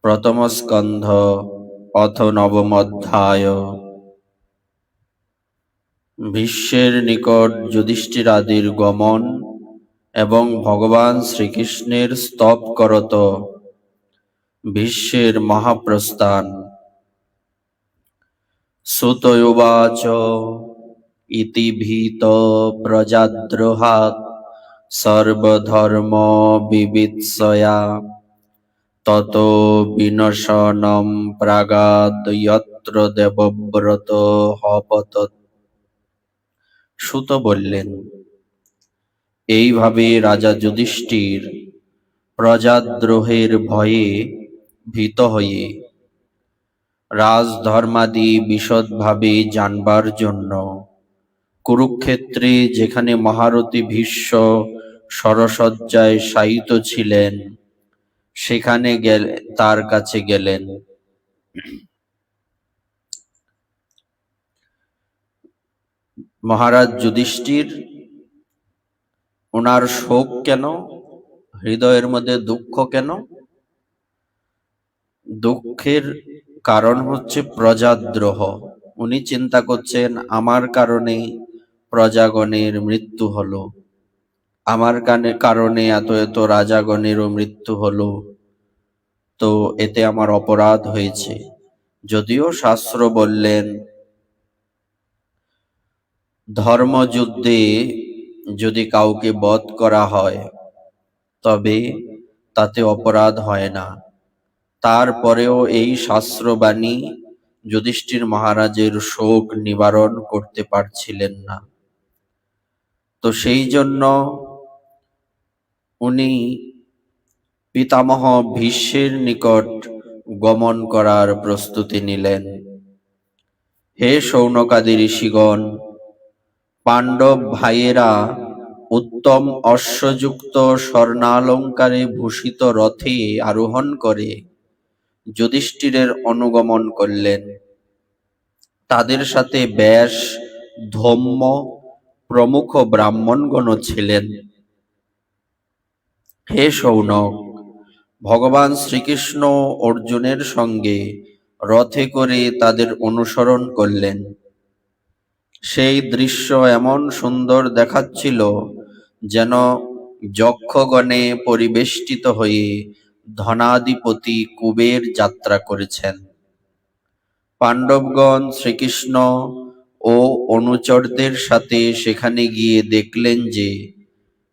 প্রথম স্কন্ধ অথ নবম অধ্যায়। ভীষ্মের নিকট যুধিষ্ঠিরাদির গমন এবং ভগবান শ্রীকৃষ্ণের স্তব করত। ভীষ্মের মহাপ্রস্থান। সুত উবাচ ইতি ভীত প্রজাদ্রোহাৎ সর্বধর্ম বিবিৎসয়া ততো বিনশনম প্রাগাদ যত্র দেবব্রত হপতৎ। সুত বললেন, এইভাবে রাজা যুধিষ্ঠির প্রজাদ্রোহের ভয়ে ভীত হয়ে রাজধর্মাদি বিশদভাবে জানবার জন্য কুরুক্ষেত্রে, যেখানে মহারথী ভীষ্ম শরশয্যায় শায়িত ছিলেন, সেখানে তার কাছে গেলেন। মহারাজ যুধিষ্ঠির, ওনার শোক কেন? হৃদয়ের মধ্যে দুঃখ কেন? দুঃখের কারণ হচ্ছে প্রজাদ্রোহ। উনি চিন্তা করছেন, আমার কারণে প্রজাগণের মৃত্যু হলো, আমার কারণে এত এত রাজাগণেরও মৃত্যু হলো, তো এতে আমার অপরাধ হয়েছে। যদিও শাস্ত্র বললেন ধর্মযুদ্ধে যদি কাউকে বধ করা হয় তবে তাতে অপরাধ হয় না, তারপরেও এই শাস্ত্রবাণী যুধিষ্ঠির মহারাজের শোক নিবারণ করতে পারছিলেন না। তো সেই জন্য উনি পিতামহ ভীষ্মের নিকট গমন করার প্রস্তুতি নিলেন। হে শৌনকাদি ঋষিগণ, পাণ্ডব ভাইয়েরা উত্তম অশ্বযুক্ত স্বর্ণালঙ্কারে ভূষিত রথে আরোহণ করে যুধিষ্ঠিরের অনুগমন করলেন। তাদের সাথে ব্যাস, ধম্ম প্রমুখ ব্রাহ্মণগণও ছিলেন। হে শৌনক, ভগবান শ্রীকৃষ্ণ অর্জুনের সঙ্গে রথে করে তাদের অনুসরণ করলেন। সেই দৃশ্য এমন সুন্দর দেখাচ্ছিল, যেন যক্ষগণে পরিবেষ্টিত হয়ে ধনাধিপতি কুবের যাত্রা করেছেন। পাণ্ডবগণ শ্রীকৃষ্ণ ও অনুচরদের সাথে সেখানে গিয়ে দেখলেন যে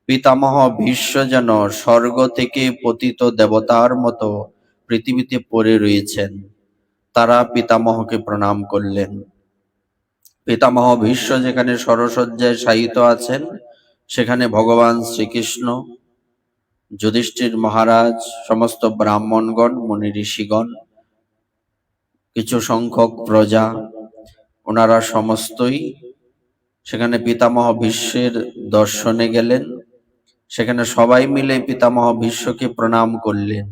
পিতামহ ভীষ্ম যেন স্বর্গ থেকে পতিত দেবতার মতো পৃথিবীতে পড়ে রয়েছেন। তারা পিতামহকে প্রণাম করলেন। পিতামহ ভীষ্ম যেখানে শরশয্যায় শায়িত আছেন, সেখানে ভগবান শ্রীকৃষ্ণ, যুধিষ্ঠির মহারাজ, সমস্ত ব্রাহ্মণগণ, মুনি ঋষিগণ, কিছু সংখ্যক প্রজা, ওনারা সমস্তই সেখানে পিতামহ ভীষ্মের দর্শনে গেলেন। সেখানে সবাই মিলে পিতামহ ভীষ্মকে প্রণাম করলেন।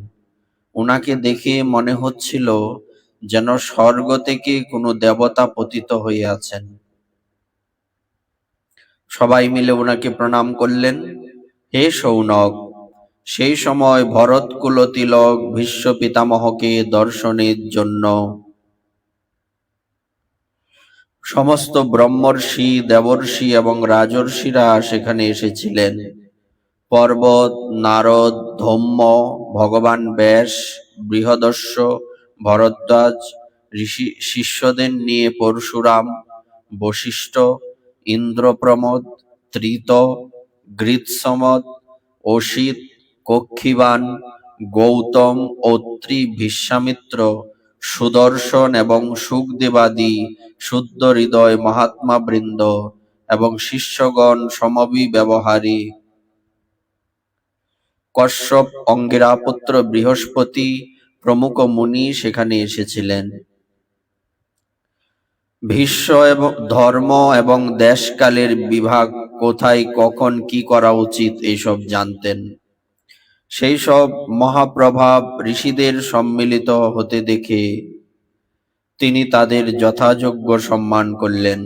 ওনাকে দেখে মনে হচ্ছিল যেন স্বর্গ থেকে কোনো দেবতা পতিত হয়ে আছেন। সবাই মিলে ওনাকে প্রণাম করলেন। হে শৌনক, সেই সময় ভরত কুলতিলক ভীষ্ম পিতামহকে দর্শনের জন্য সমস্ত ব্রহ্মর্ষি, দেবর্ষি এবং রাজর্ষিরা সেখানে এসেছিলেন। পর্বত, নারদ, ধম্ম, ভগবান ব্যাস, বৃহদস্য, ভরদ্বাজ, ঋষি শিষ্যদের নিয়ে পরশুরাম, বশিষ্ঠ, ইন্দ্রপ্রমদ, ত্রিত, গৃৎসমদ, অসিত, কক্ষিবান, গৌতম, অত্রি, বিশ্বামিত্র, সুদর্শন এবং সুখদেবাদি শুদ্ধ হৃদয় মহাত্মা বৃন্দ এবং শিষ্যগণ, সমবিব্যবহারী কশ্যপ, অঙ্গিরাপুত্র বৃহস্পতি প্রমুখ মুনি সেখানে এসেছিলেন। ভীষ্ম এবং ধর্ম এবং দেশকালের বিভাগ, কোথায় কখন কি করা উচিত, এইসব জানতেন। সেই সব মহাপ্রভাব ঋষিদের সম্মিলিত হতে দেখে তিনি তাদের যথাযোগ্য সম্মান করলেন।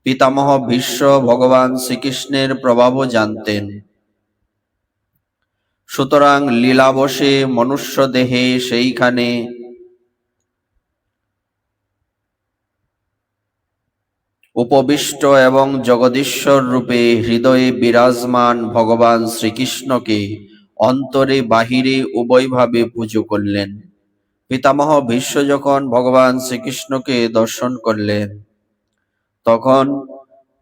পিতামহ ভীষ্ম ভগবান শ্রীকৃষ্ণের প্রভাবও জানতেন। সুতরাং লীলাবশে মনুষ্য দেহে সেইখানে উপবিষ্ট এবং জগদীশ্বর রূপে হৃদয়ে বিরাজমান ভগবান শ্রীকৃষ্ণকে অন্তরে বাহিরে উভয়ভাবে পুজো করলেন। পিতামহ ভীষ্ম যখন ভগবান শ্রীকৃষ্ণকে দর্শন করলেন, তখন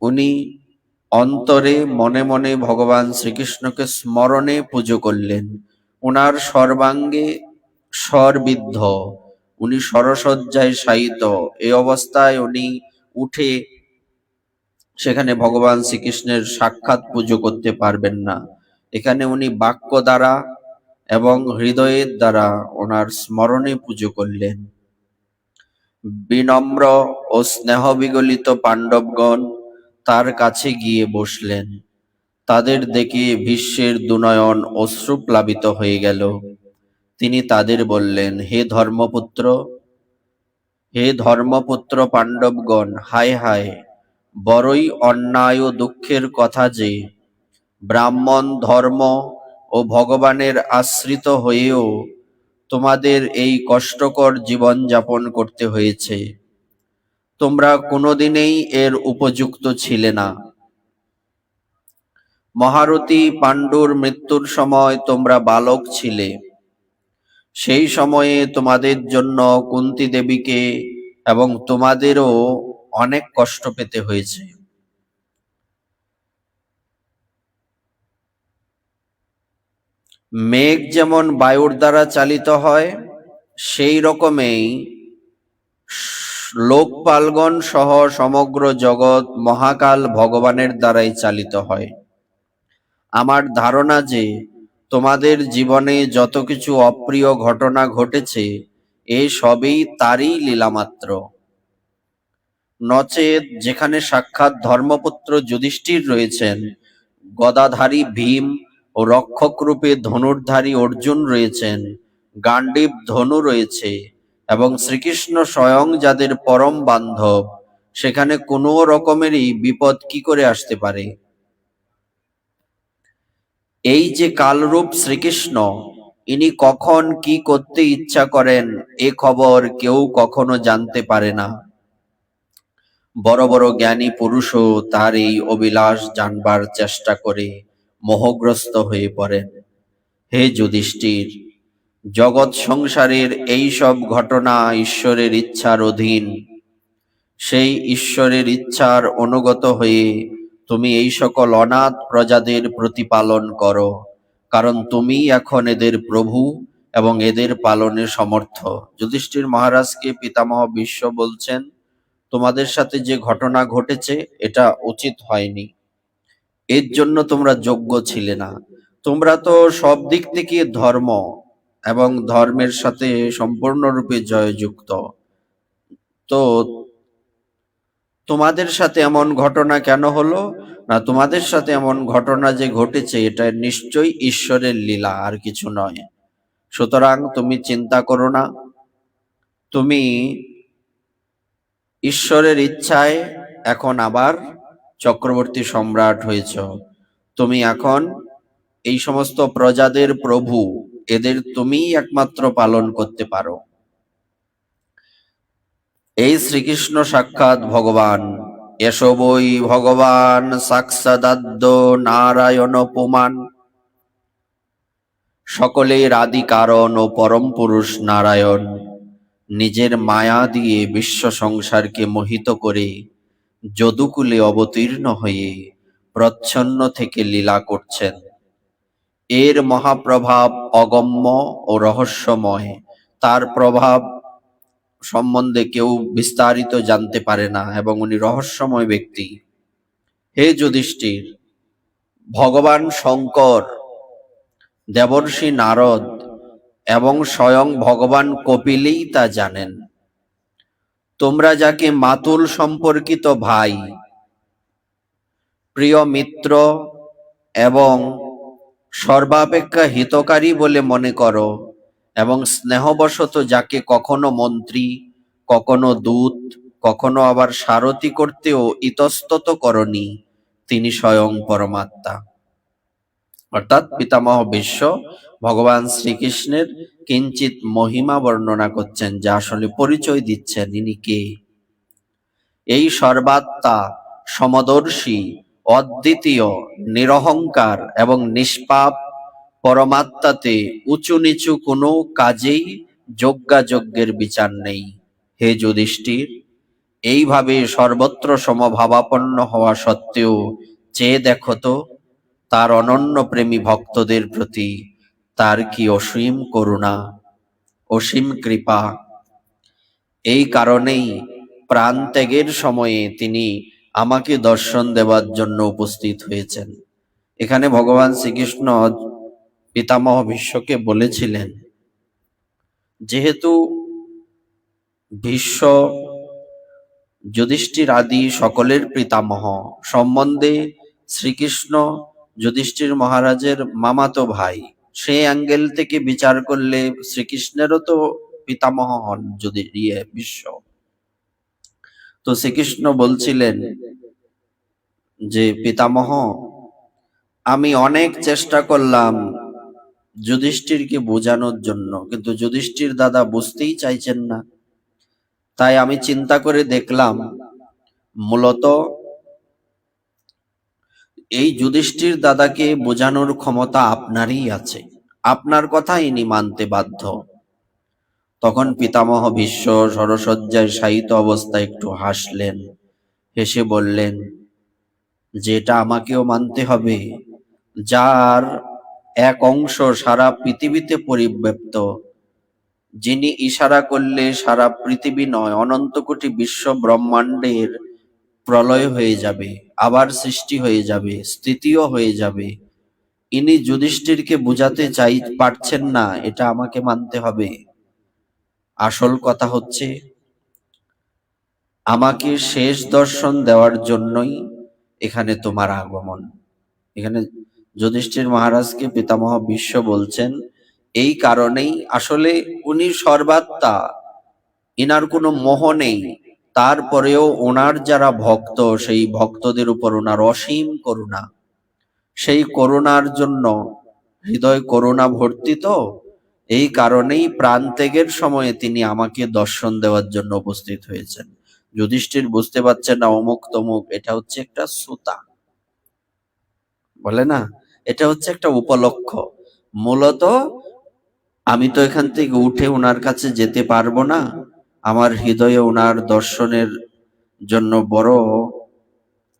উনি অন্তরে মনে মনে ভগবান শ্রীকৃষ্ণকে স্মরণে পুজো করলেন। উনার সর্বাঙ্গে সরবিদ্ধ, উনি সরসজ্জায় শায়িত। এই অবস্থায় উনি উঠে সেখানে ভগবান শ্রীকৃষ্ণের সাক্ষাৎ পুজো করতে পারবেন না। এখানে উনি বাক্য দ্বারা এবং হৃদয়ের দ্বারা ওনার স্মরণে পুজো করলেন। বিনম্র ও স্নেহ বিগলিত পাণ্ডবগণ তার কাছে গিয়ে বসলেন। তাদের দেখে ভীষ্মের দুনয়ন অশ্রুপ্লাবিত হয়ে গেল। তিনি তাদের বললেন, হে ধর্মপুত্র পাণ্ডবগণ, হায় হায়, বড়ই অন্যায় ও দুঃখের কথা যে ব্রাহ্মণ ধর্ম ও ভগবানের আশ্রিত হয়েও তোমাদের এই কষ্টকর জীবন যাপন করতে হয়েছে। তোমরা কোনোদিনেই এর উপযুক্ত ছিলে না। মহারথী পাণ্ডুর মৃত্যুর সময় তোমরা বালক ছিলে। সেই সময়ে তোমাদের জন্য কুন্তী দেবীকে এবং তোমাদেরও অনেক কষ্ট পেতে হয়েছে। মেঘ যেমন বায়ুর দ্বারা চালিত হয়, সেই রকমেই লোকপালগণ সহ সমগ্র জগৎ মহাকাল ভগবানের দ্বারাই চালিত হয়। আমার ধারণা যে তোমাদের জীবনে যত কিছু অপ্রিয় ঘটনা ঘটেছে, এ সবই তারই লীলামাত্র। নচেৎ যেখানে সাক্ষাৎ ধর্মপুত্র যুধিষ্ঠির রয়েছেন, গদাধারী ভীম ও রক্ষক রূপে ধনুর্ধারী অর্জুন রয়েছেন, গাণ্ডীব ধনু রয়েছে এবং শ্রীকৃষ্ণ স্বয়ং যাদের পরম বান্ধব, সেখানে কোনো রকমেরই বিপদ কি করে আসতে পারে? এই যে কালরূপ শ্রীকৃষ্ণ, ইনি কখন কি করতে ইচ্ছা করেন এ খবর কেউ কখনো জানতে পারে না। বড় বড় জ্ঞানী পুরুষও তার এই অভিলাষ জানবার চেষ্টা করে মোহগ্রস্ত হয়ে পড়েন। হে যুধিষ্ঠির, জগৎ সংসারের এই সব ঘটনা ঈশ্বরের ইচ্ছার অধীন। সেই ঈশ্বরের ইচ্ছার অনুগত হয়ে তুমি এই সকল অনাথ প্রজাদের প্রতিপালন করো, কারণ তুমি এখন এদের প্রভু এবং এদের পালনে সমর্থ। যুধিষ্ঠির মহারাজকে পিতামহ ভীষ্ম বলছেন, তোমাদের সাথে যে ঘটনা ঘটেছে এটা উচিত হয়নি। এর জন্য তোমরা যোগ্য ছিলে না। তোমরা তো সব দিক থেকে ধর্ম এবং ধর্মের সাথে সম্পূর্ণরূপে জয়যুক্ত। তো তোমাদের সাথে এমন ঘটনা কেন হলো? না, তোমাদের সাথে এমন ঘটনা যে ঘটেছে এটা নিশ্চয়ই ঈশ্বরের লীলা, আর কিছু নয়। সুতরাং তুমি চিন্তা করো না। তুমি ঈশ্বরের ইচ্ছায় এখন আবার চক্রবর্তী সম্রাট হয়েছ। তুমি এখন এই সমস্ত প্রজাদের প্রভু, এদের তুমিই একমাত্র পালন করতে পারো। এই শ্রীকৃষ্ণ সাক্ষাৎ ভগবান। এসো বই ভগবান সাক্ষাদাদ্য নারায়ণ পুমান। সকলের আদি কারণ ও পরম পুরুষ নারায়ণ নিজের মায়া দিয়ে বিশ্ব সংসারকে মোহিত করে যদুকুলে অবতীর্ণ হয়ে প্রচ্ছন্ন থেকে লীলা করছেন। এর মহাপ্রভাব অগম্য ও রহস্যময়। তার প্রভাব সম্বন্ধে কেউ বিস্তারিত জানতে পারে না এবং উনি রহস্যময় ব্যক্তি। হে যুধিষ্ঠির, ভগবান শঙ্কর, দেবর্ষি নারদ এবং স্বয়ং ভগবান কপিলই তা জানেন। তোমরা যাকে মাতুল সম্পর্কিত ভাই, প্রিয় মিত্র এবং সর্বাপেক্ষা হিতকারী বলে মনে করো এবং স্নেহবশত যাকে কখনো মন্ত্রী, কখনো দূত, কখনো আবার সারথি করতেও ইতস্তত করনি, তিনি স্বয়ং পরমাত্মা। অর্থাৎ পিতামহ ভীষ্ম ভগবান শ্রীকৃষ্ণের কিঞ্চিত মহিমা বর্ণনা করছেন, যা আসলে পরিচয় দিচ্ছেন ইনি কে। এই সর্বাত্মা, সমদর্শী, অদ্বিতীয়, নিরহংকার এবং নিষ্পাপ পরমাত্মাতে উঁচু নিচু কোনো কাজেই যজ্ঞাযজ্ঞের বিচার নেই। হে যুধিষ্ঠির, এইভাবে সর্বত্র সমভাবাপন্ন হওয়া সত্ত্বেও চেয়ে দেখো তো তার অনন্য প্রেমী ভক্তদের প্রতি তার কি অসীম করুণা, অসীম কৃপা। এই কারণেই প্রাণ ত্যাগের সময়ে তিনি আমাকে দর্শন দেওয়ার জন্য উপস্থিত হয়েছেন। এখানে ভগবান শ্রীকৃষ্ণ পিতামহ ভীষ্মকে বলেছিলেন, যেহেতু ভীষ্ম যুধিষ্ঠির আদি সকলের পিতামহ, সম্বন্ধে শ্রীকৃষ্ণ যুধিষ্ঠির মহারাজের মামাতো ভাই, সেই অ্যাঙ্গেল থেকে বিচার করলে শ্রীকৃষ্ণেরও তো পিতামহ হন যদি ভীষ্ম। তো শ্রীকৃষ্ণ বলছিলেন যে পিতামহ, আমি অনেক চেষ্টা করলাম যুধিষ্ঠিরকে বোঝানোর জন্য, কিন্তু যুধিষ্ঠির দাদা বুঝতেই চাইছেন না। তাই আমি চিন্তা করে দেখলাম, মূলত এই যুধিষ্ঠির দাদাকে বোঝানোর ক্ষমতা আপনারই আছে, আপনার কথা ইনি মানতে বাধ্য। তখন পিতামহ ভীষ্ম সরসজ্জায় শায়িত অবস্থায় একটু হাসলেন, হেসে বললেন যে এটা আমাকেও মানতে হবে, যার এক অংশ সারা পৃথিবীতে পরিব্যাপ্ত, যিনি ইশারা করলে সারা পৃথিবী নয় অনন্ত কোটি বিশ্ব ব্রহ্মাণ্ডের প্রলয় হয়ে যাবে, আবার সৃষ্টি হয়ে যাবে, স্থিতিও হয়ে যাবে, ইনি যুধিষ্ঠিরকে বুঝাতে পারছেন না, এটা আমাকে মানতে হবে। আসল কথা হচ্ছে, আমাকে শেষ দর্শন দেওয়ার জন্যই এখানে তোমার আগমন। এখানে যুধিষ্ঠির মহারাজকে পিতামহ ভীষ্ম বলছেন, এই কারণেই আসলে উনি সর্বাত্মা, ইনার কোনো মোহ নেই, তারপরেও ওনার যারা ভক্ত, সেই ভক্তদের উপর ওনার অসীম করুণা। সেই করুণার জন্য হৃদয় করুণা ভর্তি, তো এই কারণেই প্রাণ ত্যাগের সময়ে তিনি আমাকে দর্শন দেওয়ার জন্য উপস্থিত হয়েছেন। যুধিষ্ঠির বুঝতে পারছেন না অমুক তমুক, এটা হচ্ছে একটা সুতা, বলে না, এটা হচ্ছে একটা উপলক্ষ। মূলত আমি তো এখান থেকে উঠে ওনার কাছে যেতে পারবো না, আমার হৃদয়ে ওনার দর্শনের জন্য বড়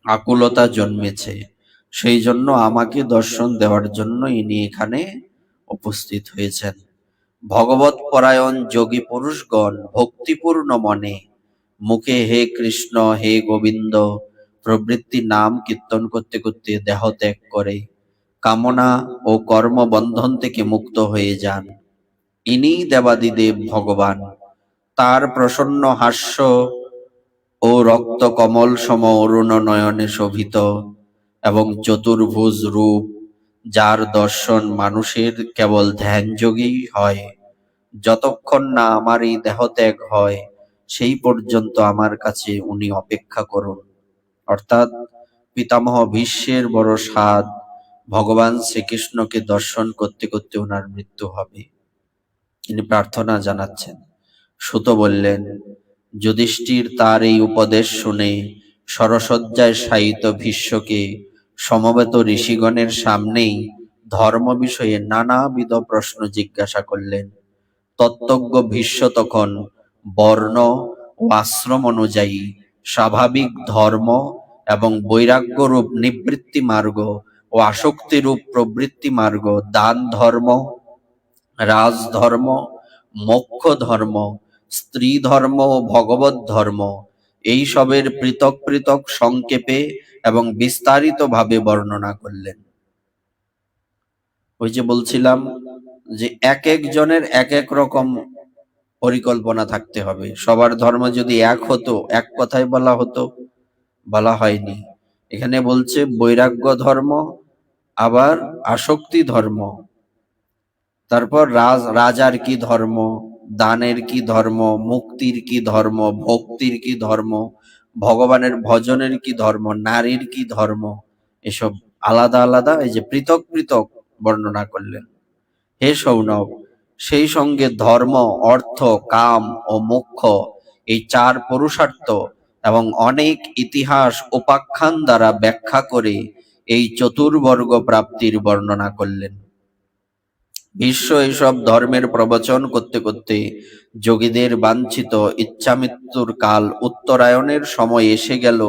আকুলতা জন্মেছে, সেই জন্য আমাকে দর্শন দেওয়ার জন্য ইনি এখানে উপস্থিত হয়েছেন। ভগবত পরায়ণ যোগী পুরুষগণ ভক্তিপূর্ণ মনে মুখে হে কৃষ্ণ হে গোবিন্দ প্রবৃত্তি নাম কীর্তন করতে করতে দেহ ত্যাগ করে কামনা ও কর্মবন্ধন থেকে মুক্ত হয়ে যান। ইনি দেবাদিদেব ভগবান। তার প্রসন্ন হাস্য ও রক্ত কমল সম অরুণ নয়নে শোভিত এবং চতুর্ভুজ রূপ, যার দর্শন মানুষের কেবল ধ্যানযোগেই হয়। যতক্ষণ না আমার এই দেহত্যাগ হয়, সেই পর্যন্ত আমার কাছে উনি অপেক্ষা করুন। অর্থাৎ পিতামহ ভীষ্মের বড় সাধ, ভগবান শ্রীকৃষ্ণকে দর্শন করতে করতে ওনার মৃত্যু হবে, তিনি প্রার্থনা জানাচ্ছেন। সুত বললেন, যুধিষ্ঠির তার এই উপদেশ শুনে সরসজ্জায় শায়িত ভীষ্মকে সমবেত ঋষিগণের সামনেই ধর্ম বিষয়ে নানাবিধ প্রশ্ন জিজ্ঞাসা করলেন। তত্ত্বজ্ঞ ভীষ্ম তখন বর্ণ ও আশ্রম অনুযায়ী স্বাভাবিক ধর্ম এবং বৈরাগ্যরূপ নিবৃত্তি মার্গ ও আসক্তিরূপ প্রবৃত্তি মার্গ, দান ধর্ম, রাজধর্ম, মোক্ষ ধর্ম, স্ত্রী ধর্ম ও ভগবত ধর্ম, এই সবের পৃথক পৃথক সংক্ষেপে এবং বিস্তারিত ভাবে বর্ণনা করলেন। ওই যে বলছিলাম যে এক একজনের এক এক রকম পরিকল্পনা থাকতে হবে। সবার ধর্ম যদি এক হতো, এক কথায় বলা হতো, বলা হয়নি। এখানে বলছে বৈরাগ্য ধর্ম, আবার আসক্তি ধর্ম, তারপর রাজার কি ধর্ম, দানের কি ধর্ম, মুক্তির কি ধর্ম, ভক্তির কি ধর্ম, ভগবানের ভজনের কি ধর্ম, নারীর কি ধর্ম, এসব আলাদা আলাদা এই যে পৃথক পৃথক বর্ণনা করলেন। হে সৌনক, সেই সঙ্গে ধর্ম, অর্থ, কাম ও মোক্ষ, এই চার পুরুষার্থ এবং অনেক ইতিহাস উপাখ্যান দ্বারা ব্যাখ্যা করে এই চতুর্বর্গ প্রাপ্তির বর্ণনা করলেন। ভীষ্ম এইসব ধর্মের প্রবচন করতে করতে যোগীদের বাঞ্ছিত ইচ্ছামৃত্যুর কাল উত্তরায়ণের সময় এসে গেল,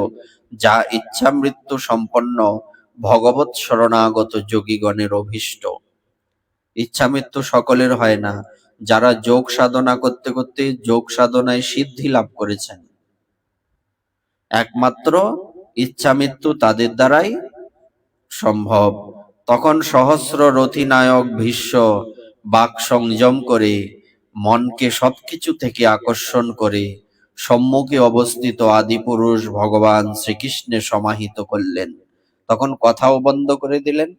যা ইচ্ছামৃত্যু সম্পন্ন ভগবৎ শরণাগত যোগীগণের অভীষ্ট। ইচ্ছামৃত্যু সকলের হয় না। যারা যোগ সাধনা করতে করতে যোগ সাধনায় সিদ্ধি লাভ করেছেন, একমাত্র ইচ্ছামৃত্যু তাদের দ্বারাই সম্ভব। তখন সহস্র রথী নায়ক ভীষ্ম বাক সংযম করে মনকে সবকিছু থেকে আকর্ষণ করে সম্মুখে অবস্থিত আদিপুরুষ ভগবান শ্রীকৃষ্ণে সমাহিত করলেন। তখন কথাও বন্ধ করে দিলেন।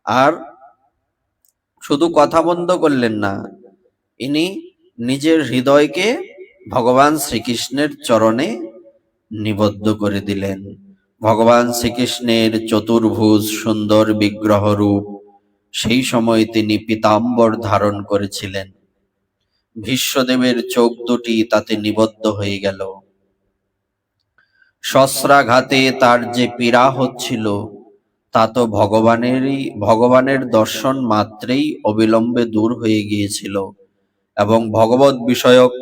আর শুধু কথা বন্ধ করলেন না, ইনি নিজের হৃদয়কে ভগবান শ্রীকৃষ্ণের চরণে নিবদ্ধ করে দিলেন। ভগবান শ্রীকৃষ্ণের চতুর্ভুজ সুন্দর বিগ্রহ রূপ, সেই সময় তিনি পীতাম্বর ধারণ করেছিলেন। ভীষ্মদেবের চোখ দুটি তাতে নিবদ্ধ হয়ে গেল। শস্ত্রাঘাতে তার যে পীড়া হচ্ছিল, তা তো ভগবানের দর্শন মাত্রেই অবিলম্বে দূর হয়ে গিয়েছিল এবং ভগবত বিষয়ক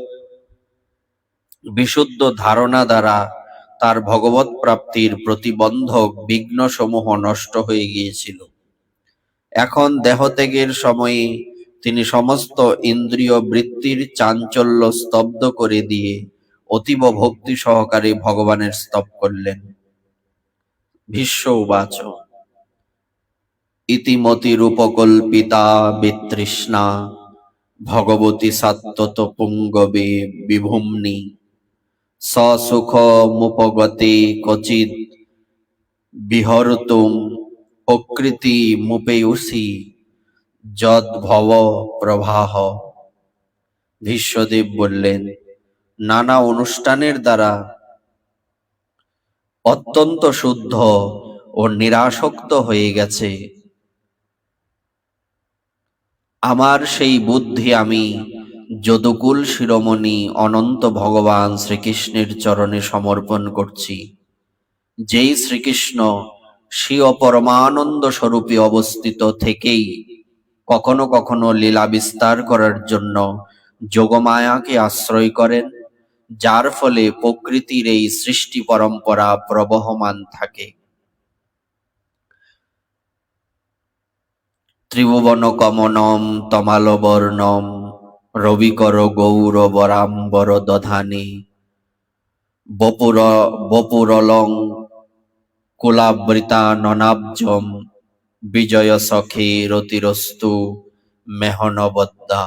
বিশুদ্ধ ধারণা দ্বারা তার ভগবত প্রাপ্তির প্রতিবন্ধক বিঘ্ন সমূহ নষ্ট হয়ে গিয়েছিল। এখন দেহত্যাগের সময়ে তিনি সমস্ত ইন্দ্রিয় বৃত্তির চাঞ্চল্য স্তব্ধ করে দিয়ে অতীব ভক্তি সহকারে ভগবানের স্তব করলেন। ভীষ্ম উবাচ ইতিমতিরূপকল্পিতা বিতৃষ্ণা ভগবতী সাত্তত পুঙ্গবে বিভুম্নি সসুখমুপগতে ক্বচিৎ বিহর্তুম প্রকৃতি মুপেয়সি যদ্ভব প্রবাহ। ভীষ্মদেব বললেন, নানা অনুষ্ঠানের দ্বারা অত্যন্ত শুদ্ধ ও নিরাসক্ত হয়ে গেছে আমার সেই বুদ্ধি আমি যদুকুল শিরোমণি অনন্ত ভগবান শ্রীকৃষ্ণের চরণে সমর্পণ করছি। যেই শ্রীকৃষ্ণ স্বীয় পরমানন্দ স্বরূপে অবস্থিত থেকেই কখনো কখনো লীলা বিস্তার করার জন্য যোগমায়াকে আশ্রয় করেন, যার ফলে প্রকৃতির এই সৃষ্টি পরম্পরা প্রবহমান থাকে। ত্রিভুবন কমনম তমালবর্ণম রবিকর গৌরবরাম্বর দধানে বপুরলং কুলাবৃতা ননাব্জম বিজয় সখে রতিরস্তু মেহনবদ্দা।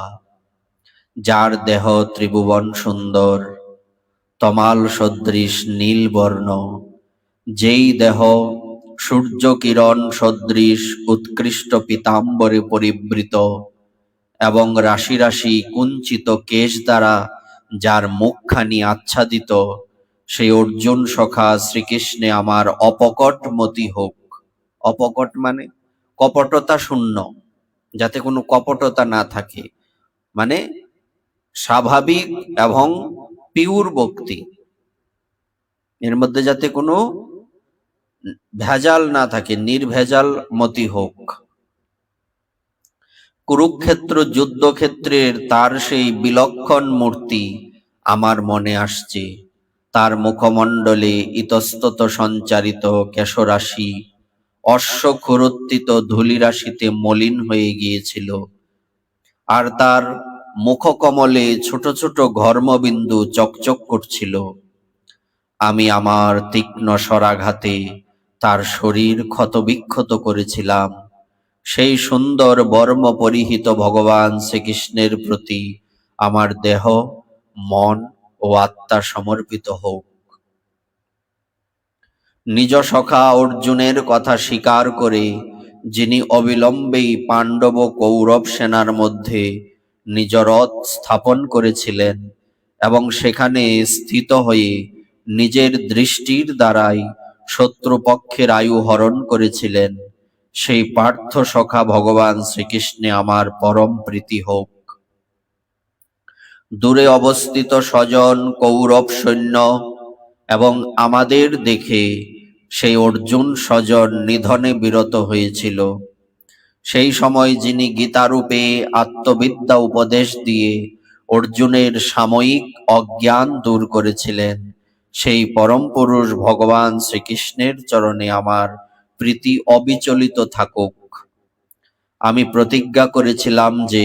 যার দেহ ত্রিভুবন সুন্দর, তমাল সদৃশ নীল বর্ণ, যেই দেহ সূর্য কিরণ সদৃশ উৎকৃষ্ট পীতাম্বরে পরিবৃত এবং রাশি রাশি কুঞ্চিত কেশ দ্বারা যার মুখখানি আচ্ছাদিত, সেই অর্জুন সখা শ্রীকৃষ্ণে আমার অপকট মতি হোক। অপকট মানে কপটতা শূন্য, যাতে কোনো কপটতা না থাকে, মানে স্বাভাবিক এবং পিওর ভক্তি, এর মধ্যে যাতে কোনো ভেজাল না থাকে, নির্ভেজাল মতি হোক। কুরুক্ষেত্র যুদ্ধক্ষেত্রের তার সেই বিলক্ষণ মূর্তি আমার মনে আসছে। তার মুখমণ্ডলে ইতস্তত সঞ্চারিত কেশরাশি অশ্বক্ষুরোত্থিত ধূলিরাশিতে মলিন হয়ে গিয়েছিল, আর তার মুখকমলে ছোট ছোট ঘর্মবিন্দু চকচক করছিল। আমি আমার তীক্ষ্ণ স্বরাঘাতে তার শরীর ক্ষতবিক্ষত করেছিলাম। সেই সুন্দর বর্ম পরিহিত ভগবান শ্রীকৃষ্ণের প্রতি আমার দেহ, মন ও আত্মা সমর্পিত হোক। নিজ সখা অর্জুনের কথা স্বীকার করে যিনি অবিলম্বেই পাণ্ডব কৌরব সেনার মধ্যে নিজ রথ স্থাপন করেছিলেন এবং সেখানে স্থিত হয়ে নিজের দৃষ্টির দ্বারাই শত্রুপক্ষের আয়ু হরণ করেছিলেন, সেই পার্থ সখা ভগবান শ্রীকৃষ্ণে আমার পরম প্রীতি হোক। দূরে অবস্থিত স্বজন কৌরব সৈন্য এবং আমাদের দেখে সেই অর্জুন স্বজন নিধনে বিরত হয়েছিল। সেই সময় যিনি গীতারূপে আত্মবিদ্যা উপদেশ দিয়ে অর্জুনের সাময়িক অজ্ঞান দূর করেছিলেন, সেই পরম পুরুষ ভগবান শ্রীকৃষ্ণের চরণে আমার প্রীতি অবিচলিত থাকুক। আমি প্রতিজ্ঞা করেছিলাম যে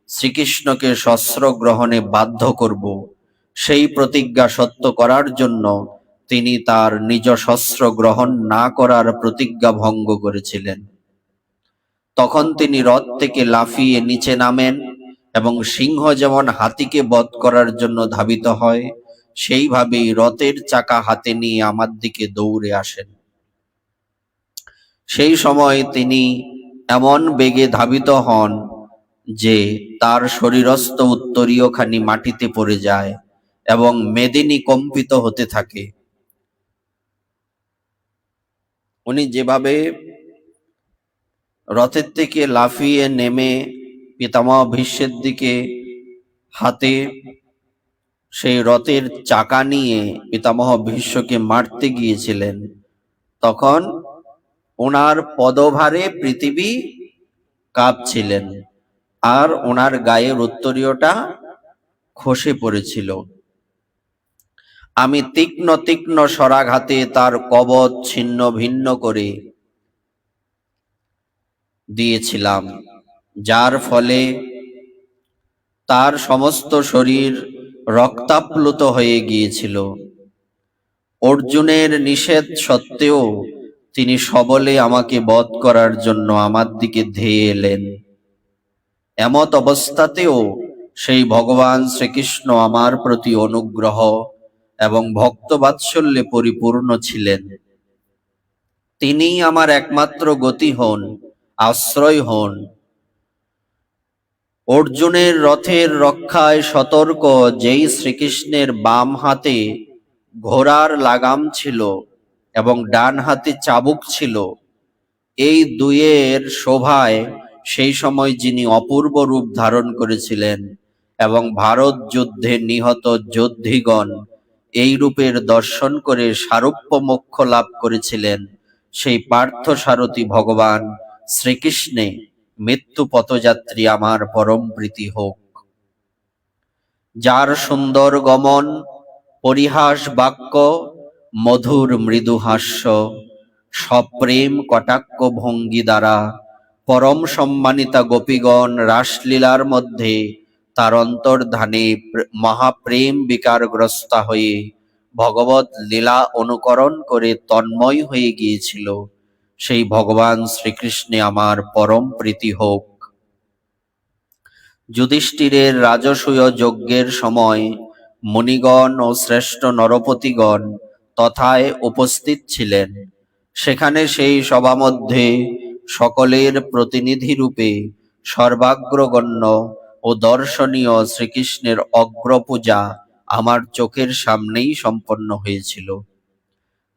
শ্রীকৃষ্ণকে শস্ত্র গ্রহণে বাধ্য করব। সেই প্রতিজ্ঞা সত্য করার জন্য তিনি তার নিজ শস্ত্র গ্রহণ না করার প্রতিজ্ঞা ভঙ্গ করেছিলেন। তখন তিনি রথ থেকে লাফিয়ে নিচে নামেন এবং সিংহ যেমন হাতিকে বধ করার জন্য ধাবিত হয়, সেইভাবেই রথের চাকা হাতে নিয়ে আমার দিকে দৌড়ে আসেন। সেই সময় তিনি এমন বেগে ধাবিত হন যে তার শরীরস্থ উত্তরীয়খানি মাটিতে পড়ে যায় এবং মেদিনী কম্পিত হতে থাকে। উনি যেভাবে রথের থেকে লাফিয়ে নেমে পিতামহ ভীষ্মের দিকে হাতে সেই রথের চাকা নিয়ে পিতামহ ভীষ্মকে মারতে গিয়েছিলেন, তখন ওনার পদভারে পৃথিবী কাঁপছিলেন আর ওনার গায়ের উত্তরীয়টা খসে পড়েছিল। আমি তীক্ষ্ণ তীক্ষ্ণ শরাঘাতে তার কবচ ছিন্ন ভিন্ন করে দিয়েছিলাম, যার ফলে তার সমস্ত শরীর রক্তাপ্লুত হয়ে গিয়েছিল। অর্জুনের নিষেধ সত্ত্বেও তিনি সবলে আমাকে বধ করার জন্য আমার দিকে ধেয়ে এলেন। এমত অবস্থাতেও সেই ভগবান শ্রীকৃষ্ণ আমার প্রতি অনুগ্রহ এবং ভক্তবাৎসল্যে পরিপূর্ণ ছিলেন। তিনি আমার একমাত্র গতি হন, আশ্রয় হন। অর্জুনের রথের রক্ষায় সতর্ক যেই শ্রীকৃষ্ণের বাম হাতে ঘোড়ার লাগাম ছিল এবং ডান হাতে চাবুক ছিল, এই দুয়ের শোভায় সেই সময় যিনি অপূর্ব রূপ ধারণ করেছিলেন এবং ভারত যুদ্ধে নিহত যোদ্ধিগণ এই রূপের দর্শন করে সারূপ্য মোক্ষ লাভ করেছিলেন, সেই পার্থ সারথী ভগবান শ্রীকৃষ্ণে মৃত্যু পথযাত্রী আমার পরম প্রীতি হোক। যার সুন্দর গমন, পরিহাস বাক্য, মধুর মৃদু হাস্য, সপ্রেম কটাক্ষ ভঙ্গি দ্বারা পরম সম্মানিতা গোপীগণ রাসলীলার মধ্যে তার অন্তর্ধানে মহাপ্রেম বিকারগ্রস্তা হয়ে ভগবত লীলা অনুকরণ করে তন্ময় হয়ে গিয়েছিল, সেই ভগবান শ্রীকৃষ্ণে আমার পরম প্রীতি হোক। যুধিষ্ঠিরের রাজসূয় যজ্ঞের সময় মুনিগণ ও শ্রেষ্ঠ নরপতিগণ তথায় উপস্থিত ছিলেন। সেখানে সেই সভা মধ্যে সকলের প্রতিনিধি রূপে সর্বাগ্রগণ্য ও দর্শনীয় শ্রীকৃষ্ণের অগ্রপূজা আমার চোখের সামনেই সম্পন্ন হয়েছিল।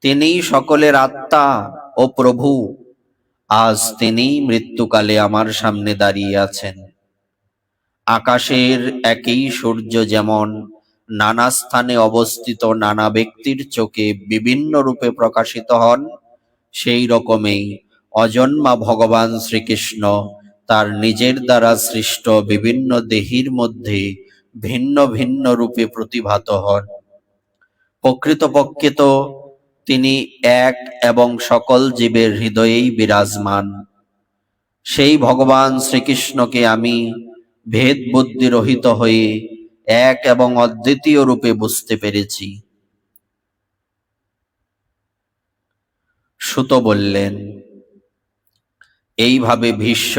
তিনি সকলের আত্মা ও প্রভু। আজ তিনি মৃত্যুকালে আমার সামনে দাঁড়িয়ে আছেন। আকাশের একই সূর্য যেমন নানা স্থানে অবস্থিত নানা ব্যক্তির চোখে বিভিন্ন রূপে প্রকাশিত হন, সেই রকমেই অজন্মা ভগবান শ্রীকৃষ্ণ তার নিজের দ্বারা সৃষ্ট বিভিন্ন দেহীর মধ্যে ভিন্ন ভিন্ন রূপে প্রতিভাত হন। প্রকৃতপক্ষে তো তিনি এক এবং সকল জীবের হৃদয়েই বিরাজমান। সেই ভগবান শ্রীকৃষ্ণকে আমি ভেদ বুদ্ধি রহিত হয়ে এক এবং অদ্বিতীয় রূপে বুঝতে পেরেছি। সুত বললেন, এইভাবে ভীষ্ম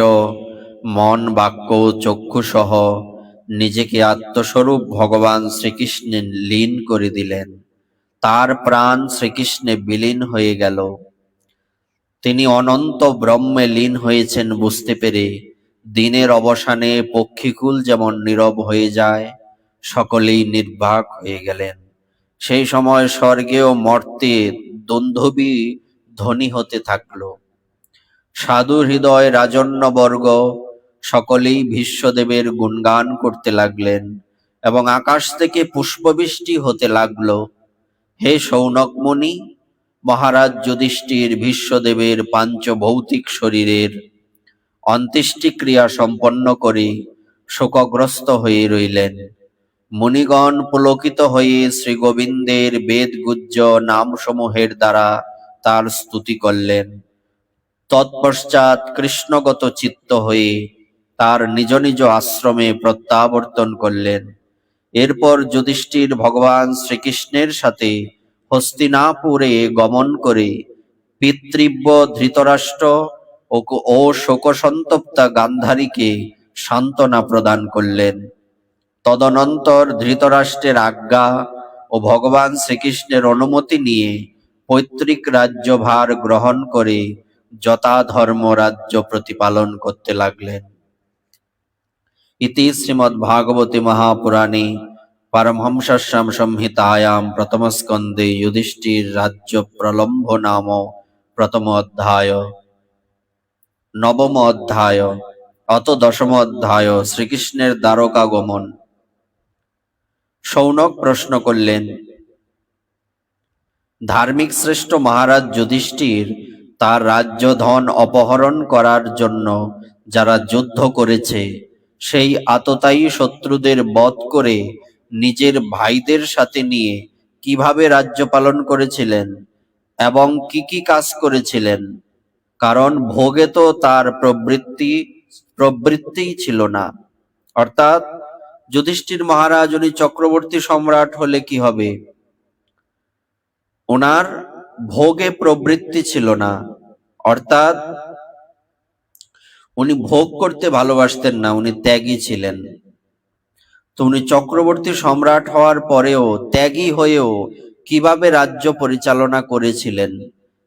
মন বাক্য চক্ষু সহ নিজেকে আত্মস্বরূপ ভগবান শ্রীকৃষ্ণে লীন করে দিলেন। তার প্রাণ শ্রীকৃষ্ণে বিলীন হয়ে গেল। তিনি অনন্ত ব্রহ্মে লীন হয়েছেন বুঝতে পেরে দিনের অবসানে পক্ষীকুল যেমন নীরব হয়ে যায়, সকলেই নির্বাক হয়ে গেলেন। সেই সময় স্বর্গে ও মর্তে দুন্দুভি ধ্বনি হতে থাকলো। সাধু হৃদয় রাজন্যবর্গ সকলেই ভীষ্মদেবের গুণগান করতে লাগলেন এবং আকাশ থেকে পুষ্পবৃষ্টি হতে লাগলো। হে শৌনক মুনি, মহারাজ যুধিষ্ঠির ভীষ্মদেবের পাঞ্চভৌতিক শরীরের অন্ত্যেষ্টিক্রিয়া সম্পন্ন করে শোকগ্রস্ত হয়ে রইলেন। মুনিগণ পুলকিত হয়ে শ্রী গোবিন্দের বেদগুজ্জ নামসমূহের দ্বারা তার স্তুতি করলেন। তৎপশ্চাৎ কৃষ্ণগত চিত্ত হয়ে তার নিজ নিজ আশ্রমে প্রত্যাবর্তন করলেন। এরপর যুধিষ্ঠির ভগবান শ্রীকৃষ্ণের সাথে হস্তিনাপুরে গমন করে পিতৃব্য ধৃতরাষ্ট্র ও শোকসন্তপ্তা গান্ধারীকে সান্ত্বনা প্রদান করলেন। তদনন্তর ধৃতরাষ্ট্রের আজ্ঞা ও ভগবান শ্রীকৃষ্ণের অনুমতি নিয়ে পৈতৃক রাজ্যভার গ্রহণ করে যথাধর্ম রাজ্য প্রতিপালন করতে লাগলেন। ইতি শ্রীমদ্ভাগবতে মহাপুরাণে পারমহংস্যাং সংহিতায়াং প্রথমস্কন্ধে যুধিষ্ঠির রাজ্য প্রলম্ভ নাম প্রথম অধ্যায়। নবম অধ্যায় অত দশম অধ্যায় শ্রীকৃষ্ণের দ্বারকাগমন। শৌনক প্রশ্ন করলেন, ধার্মিক শ্রেষ্ঠ মহারাজ যুধিষ্ঠির তার রাজ্য ধন অপহরণ করার জন্য যারা যুদ্ধ করেছে সেই আততায়ী শত্রুদের বধ করে নিজের ভাইদের সাথে নিয়ে কিভাবে রাজ্য পালন করেছিলেন এবং কি কি কাজ করেছিলেন? কারণ ভোগে তো তার প্রবৃত্তিই ছিল না। অর্থাৎ যুধিষ্ঠির মহারাজ উনি চক্রবর্তী সম্রাট হলে কি হবে? ওনার ভোগে প্রবৃত্তি ছিল না, অর্থাৎ উনি ভোগ করতে ভালোবাসতেন না, উনি ত্যাগী ছিলেন। তো উনি চক্রবর্তী সম্রাট হওয়ার পরেও ত্যাগী হয়েও কিভাবে রাজ্য পরিচালনা করেছিলেন,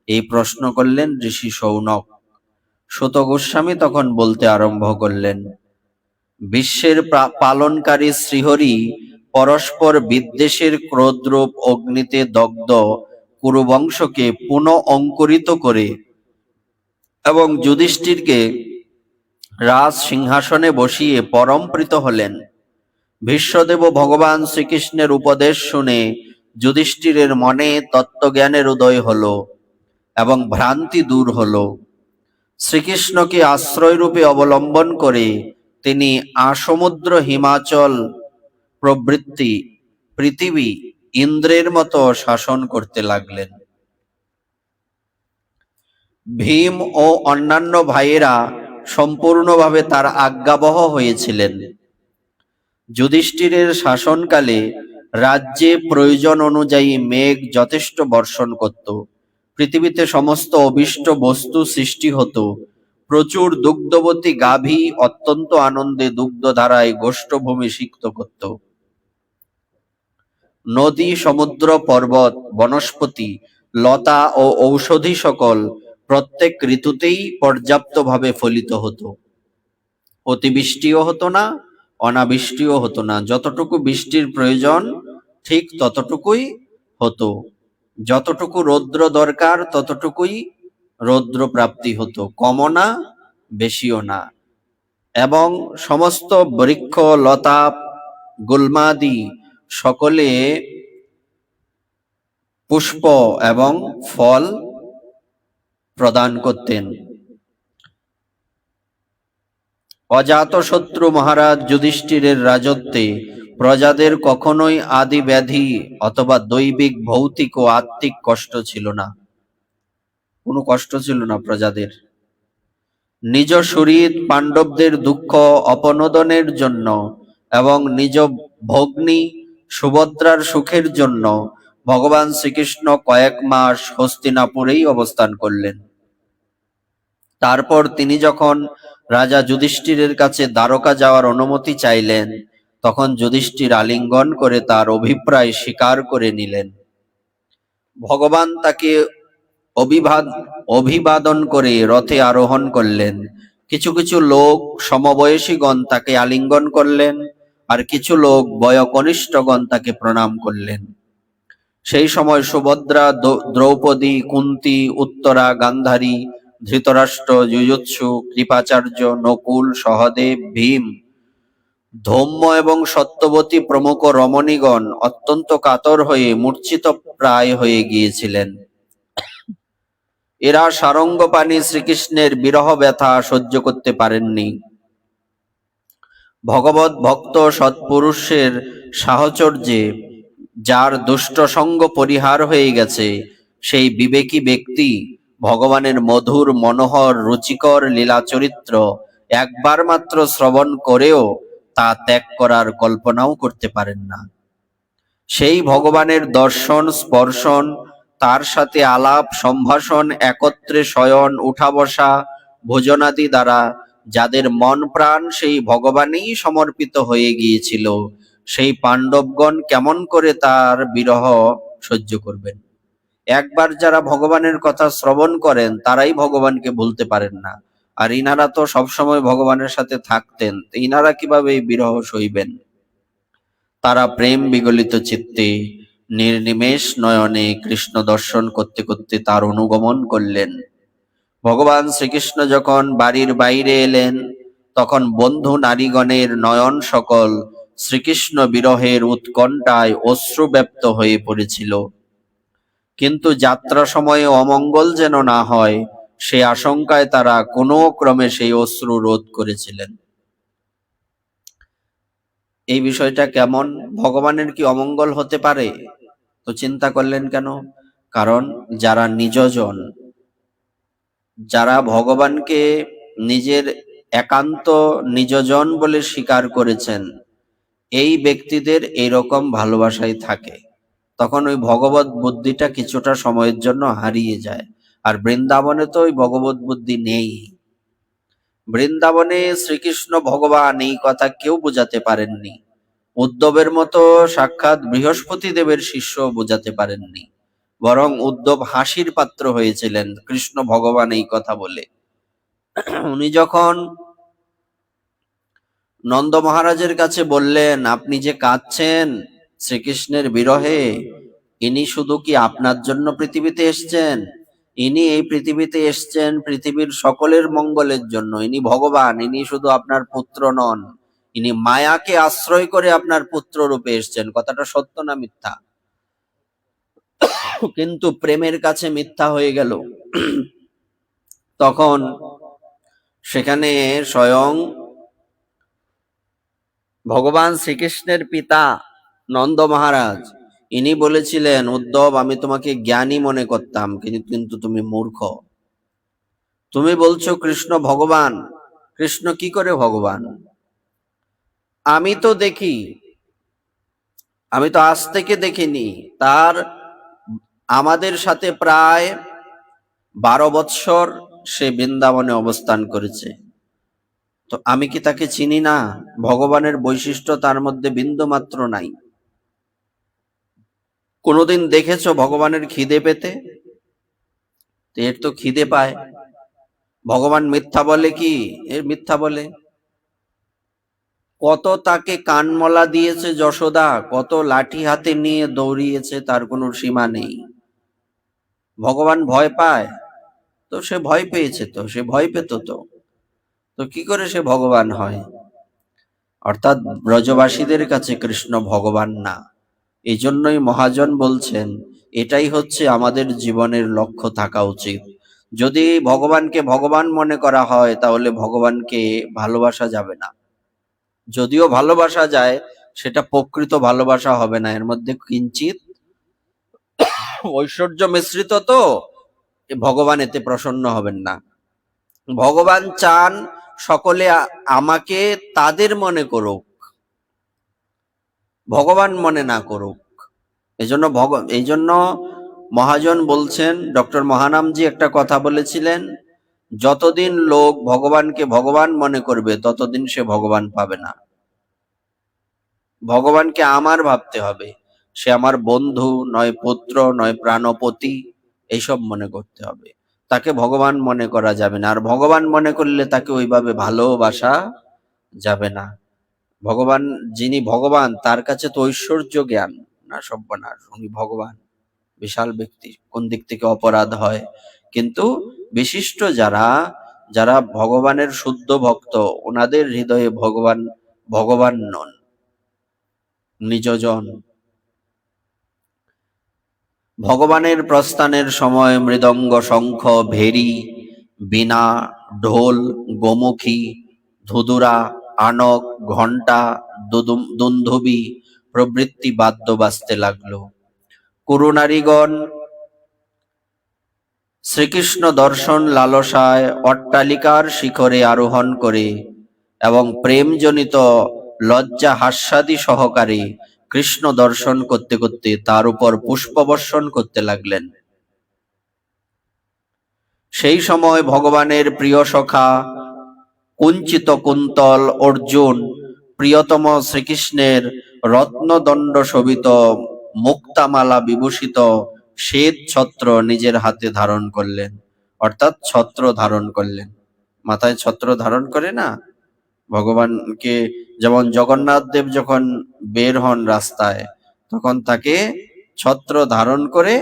এই প্রশ্ন করলেন ঋষি শৌনক। সুত গোস্বামী তখন বলতে আরম্ভ করলেন, বিশ্বের পালনকারী শ্রীহরি পরস্পর বিদ্বেষের ক্রোধরূপ অগ্নিতে দগ্ধ কুরুবংশকে পুনঃ অঙ্কুরিত করে এবং যুধিষ্ঠিরকে রাজ সিংহাসনে বসিয়ে পরমপ্রীত হলেন। ভীষ্মদেব ভগবান শ্রীকৃষ্ণের উপদেশ শুনে যুধিষ্ঠিরের মনে তত্ত্বজ্ঞানের উদয় হল এবং ভ্রান্তি দূর হল। শ্রীকৃষ্ণকে আশ্রয়রূপে অবলম্বন করে তিনি আসমুদ্র হিমাচল প্রভৃতি পৃথিবী ইন্দ্রের মতো শাসন করতে লাগলেন। ভীম ও অন্যান্য ভাইয়েরা সম্পূর্ণভাবে তার আজ্ঞাবহ হয়েছিলেন। যুধিষ্ঠিরের শাসনকালে রাজ্যে প্রয়োজন অনুযায়ী মেঘ যথেষ্ট বর্ষণ করত, পৃথিবীতে সমস্ত অভীষ্ট বস্তু সৃষ্টি হতো, প্রচুর দুগ্ধবতী গাভী অত্যন্ত আনন্দে দুগ্ধধারায় গোষ্ঠভূমি সিক্ত করত। নদী, সমুদ্র, পর্বত, বনস্পতি, লতা ও ঔষধি সকল প্রত্যেক ঋতুতেই পর্যাপ্তভাবে ফলিত হতো। অতিবৃষ্টিও হতো না, অনাবৃষ্টিও হতো না। যতটুকু বৃষ্টির প্রয়োজন ঠিক ততটুকুই হতো, যতটুকু রৌদ্র দরকার ততটুকুই রৌদ্র প্রাপ্তি হতো, কমও না বেশিও না। এবং সমস্ত বৃক্ষ, লতা, গুল্মাদি সকলে পুষ্প এবং ফল প্রদান করতেন। অজাতশত্রু মহারাজ যুধিষ্ঠিরের রাজত্বে প্রজাদের কখনোই আদি ব্যাধি অথবা দৈবিক, ভৌতিক ও আত্মিক কষ্ট ছিল না। কোনো কষ্ট ছিল না প্রজাদের। নিজ শরীর পাণ্ডবদের দুঃখ অপনোদনের জন্য এবং নিজ ভগ্নী সুভদ্রার সুখের জন্য ভগবান শ্রীকৃষ্ণ কয়েক মাস হস্তিনাপুরেই অবস্থান করলেন। তারপর তিনি যখন রাজা যুধিষ্ঠিরের কাছে দ্বারকা যাওয়ার অনুমতি চাইলেন, তখন যুধিষ্ঠির আলিঙ্গন করে তার অভিপ্রায় স্বীকার করে নিলেন। ভগবান তাকে অভিবাদন করে রথে আরোহণ করলেন। কিছু কিছু লোক সমবয়সীগণ তাকে আলিঙ্গন করলেন, আর কিছু লোক বয়কনিষ্ঠগণ তাকে প্রণাম করলেন। সেই সময় সুভদ্রা, দ্রৌপদী, কুন্তী, উত্তরা, গান্ধারী ধৃতরাষ্ট্র, যুযুৎসু, কৃপাচার্য, নকুল, সহদেব, ভীম, ধৌম্য এবং সত্যবতী প্রমুখ রমণীগণ অত্যন্ত কাতর হয়ে মূর্ছিত প্রায় হয়ে গিয়েছিলেন। এরা সারঙ্গপাণি শ্রীকৃষ্ণের বিরহ ব্যথা সহ্য করতে পারেননি। ভগবত ভক্ত সৎপুরুষের সাহচর্যে যার দুষ্ট সঙ্গ পরিহার হয়ে গেছে, সেই বিবেকী ব্যক্তি ভগবানের মধুর মনোহর রুচিকর লীলা চরিত্র একবার মাত্র শ্রবণ করেও তা ত্যাগ করার কল্পনাও করতে পারেন না। সেই ভগবানের দর্শন, স্পর্শন, তার সাথে আলাপ সম্ভাষণ, একত্রে শয়ন, উঠা বসা, ভোজনাদি দ্বারা যাদের মন প্রাণ সেই ভগবানেই সমর্পিত হয়ে গিয়েছিল, সেই পাণ্ডবগণ কেমন করে তার বিরহ সহ্য করবেন? একবার যারা ভগবানের কথা শ্রবণ করেন তারাই ভগবানকে ভুলতে পারেন না, আর ইনারা তো সবসময় ভগবানের সাথে থাকতেন, ইনারা কিভাবে এই বিরহ সইবেন? তারা প্রেম বিগলিত চিত্তে নির্নিমেষ নয়নে কৃষ্ণ দর্শন করতে করতে তার অনুগমন করলেন। ভগবান শ্রীকৃষ্ণ যখন বাড়ির বাইরে এলেন, তখন বন্ধু নারীগণের নয়ন সকল শ্রীকৃষ্ণ বিরহের উৎকণ্ঠায় অশ্রুব্যাপ্ত হয়ে পড়েছিল। কিন্তু যাত্রা সময়ে অমঙ্গল যেন না হয়, সে আশঙ্কায় তারা কোনো ক্রমে সেই অশ্রু রোধ করেছিলেন। এই বিষয়টা কেমন? ভগবানের কি অমঙ্গল হতে পারে? তো চিন্তা করলেন কেন? কারণ যারা নিজজন, যারা ভগবানকে নিজের একান্ত নিজজন বলে স্বীকার করেছেন, এই ব্যক্তিদের এইরকম ভালোবাসাই থাকে। তখন ওই ভগবত বুদ্ধিটা কিছুটা সময়ের জন্য হারিয়ে যায়। আর বৃন্দাবনে তো ওই ভগবত বুদ্ধি নেই। বৃন্দাবনে শ্রীকৃষ্ণ ভগবান এই কথা কেউ বোঝাতে পারেননি। উদ্ধবের মতো সাক্ষাৎ বৃহস্পতি দেবের শিষ্য বোঝাতে পারেননি, বরং উদ্ধব হাসির পাত্র হয়েছিলেন কৃষ্ণ ভগবান এই কথা বলে। উনি যখন নন্দ মহারাজের কাছে বললেন, আপনি যে কাঁদছেন শ্রীকৃষ্ণের বিরহে, ইনি শুধু কি আপনার জন্য পৃথিবীতে এসছেন? ইনি এই পৃথিবীতে এসছেন পৃথিবীর সকলের মঙ্গলের জন্য। ইনি ভগবান, ইনি শুধু আপনার পুত্র নন, ইনি মায়াকে আশ্রয় করে আপনার পুত্র রূপে এসছেন। কথাটা সত্য না মিথ্যা? কিন্তু প্রেমের কাছে মিথ্যা হয়ে গেল। তখন সেখানে স্বয়ং ভগবান শ্রীকৃষ্ণের পিতা নন্দ মহারাজ, ইনি বলেছিলেন, উদ্ধব, আমি তোমাকে জ্ঞানী মনে করতাম, কিন্তু তুমি মূর্খ। তুমি বলছো কৃষ্ণ ভগবান। কৃষ্ণ কি করে ভগবান? আমি তো দেখি, আমি তো আজ থেকে দেখিনি। তার আমাদের সাথে প্রায় 12 বৎসর সে বৃন্দাবনে অবস্থান করেছে। তো আমি কি তাকে চিনি না? ভগবানের বৈশিষ্ট্য তার মধ্যে বিন্দু মাত্র নাই। কোনোদিন দেখেছো ভগবানের খিদে পেতে? এর তো খিদে পায়। ভগবান মিথ্যা বলে কি? এর মিথ্যা বলে। কত তাকে কানমলা দিয়েছে যশোদা, কত লাঠি হাতে নিয়ে দৌড়িয়েছে, তার কোনো সীমা নেই। ভগবান ভয় পায়? তো সে ভয় পেয়েছে, তো সে ভয় পেত তো তো কি করে সে ভগবান হয়? অর্থাৎ ব্রজবাসীদের কাছে কৃষ্ণ ভগবান না। এই জন্যই মহাজন বলছেন, এটাই হচ্ছে আমাদের জীবনের লক্ষ্য থাকা উচিত। যদি ভগবানকে ভগবান মনে করা হয়, তাহলে ভগবানকে ভালোবাসা যাবে না। যদিও ভালোবাসা যায়, সেটা প্রকৃত ভালোবাসা হবে না, এর মধ্যে কিঞ্চিত ঐশ্বর্য মিশ্রিত, তো ভগবান এতে প্রসন্ন হবেন না। ভগবান চান সকলে আমাকে তাদের মনে করুক, ভগবান মনে না করুক। এই জন্য মহাজন বলছেন, ডক্টর মহানামজি একটা কথা বলেছিলেন, যতদিন লোক ভগবানকে ভগবান মনে করবে, ততদিন সে ভগবান পাবে না। ভগবানকে আমার ভাবতে হবে। সে আমার বন্ধু নয়, পুত্র নয়, প্রাণপতি, এইসব মনে করতে হবে। তাকে ভগবান মনে করা যাবে না। আর ভগবান মনে করলে তাকে ওইভাবে ভালোবাসা যাবে না। ভগবান, যিনি ভগবান, তার কাছে তো ঐশ্বর্য জ্ঞান না, সর্বনাশ, উনি ভগবান, বিশাল ব্যক্তি। কোন দিক থেকে অপরাধ হয়, কিন্তু বিশিষ্ট যারা যারা ভগবানের শুদ্ধ ভক্ত, ওনাদের হৃদয়ে ভগবান ভগবান নন, নিজজন। ভগবানের প্রস্থানের সময় মৃদঙ্গ, শঙ্খ, ভেরি, বীণা, ঢোল, গোমুখী, ধুধুরা, আনক, ঘণ্টা, দুন্দুভি প্রভৃতি বাদ্য বাজতে লাগলো। কুরুনারীগণ শ্রীকৃষ্ণ দর্শন লালসায় অট্টালিকার শিখরে আরোহণ করে এবং প্রেমজনিত লজ্জা হাস্যাদি সহকারে কৃষ্ণ দর্শন করতে করতে তার উপর পুষ্পবর্ষণ করতে লাগলেন। সেই সময় ভগবানের প্রিয় সখা কুঞ্চিত কুন্তল অর্জুন প্রিয়তম শ্রীকৃষ্ণের রত্নদণ্ড শোভিত মুক্তামালা বিভূষিত শ্বেত ছত্র নিজের হাতে ধারণ করলেন, অর্থাৎ ছত্র ধারণ করলেন। মাথায় ছত্র ধারণ করে না ভগবানকে, যেমন জগন্নাথ দেব যখন বের হন রাস্তায় তখন তাকে ছত্র ধারণ করে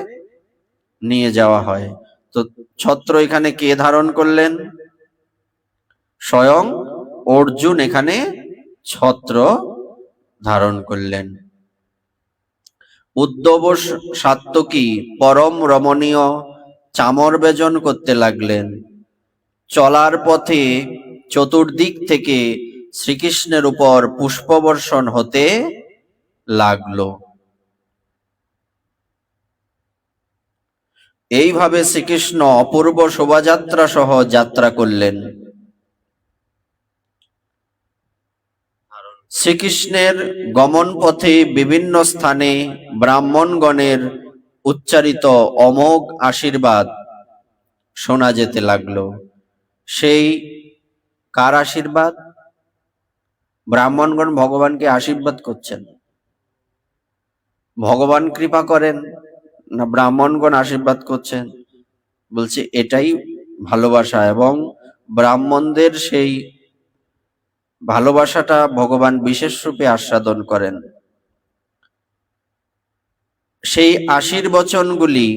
নিয়ে যাওয়া হয়। তো ছত্র এখানে কে ধারণ করলেন? স্বয়ং অর্জুন এখানে ছত্র ধারণ করলেন। উদ্ধব সাত্ত্বকী পরম রমণীয় চামর বেজন করতে লাগলেন। চলার পথে চতুর্দিক থেকে শ্রীকৃষ্ণের উপর পুষ্পবর্ষণ হতে লাগলো। এইভাবে শ্রীকৃষ্ণ অপূর্ব শোভাযাত্রা সহ যাত্রা করলেন। শ্রীকৃষ্ণের গমন পথে বিভিন্ন স্থানে ব্রাহ্মণগণের উচ্চারিত অমোঘ আশীর্বাদ শোনা যেতে লাগলো। সেই কার আশীর্বাদ? ব্রাহ্মণগণ ভগবানকে আশীর্বাদ করছেন। ভগবান কৃপা করেন না ব্রাহ্মণগণ আশীর্বাদ করছেন? বলছে এটাই ভালোবাসা, এবং ব্রাহ্মণদের সেই ভালোবাসাটা ভগবান বিশেষ রূপে আস্বাদন করেন। সেই আশীর্বচনগুলি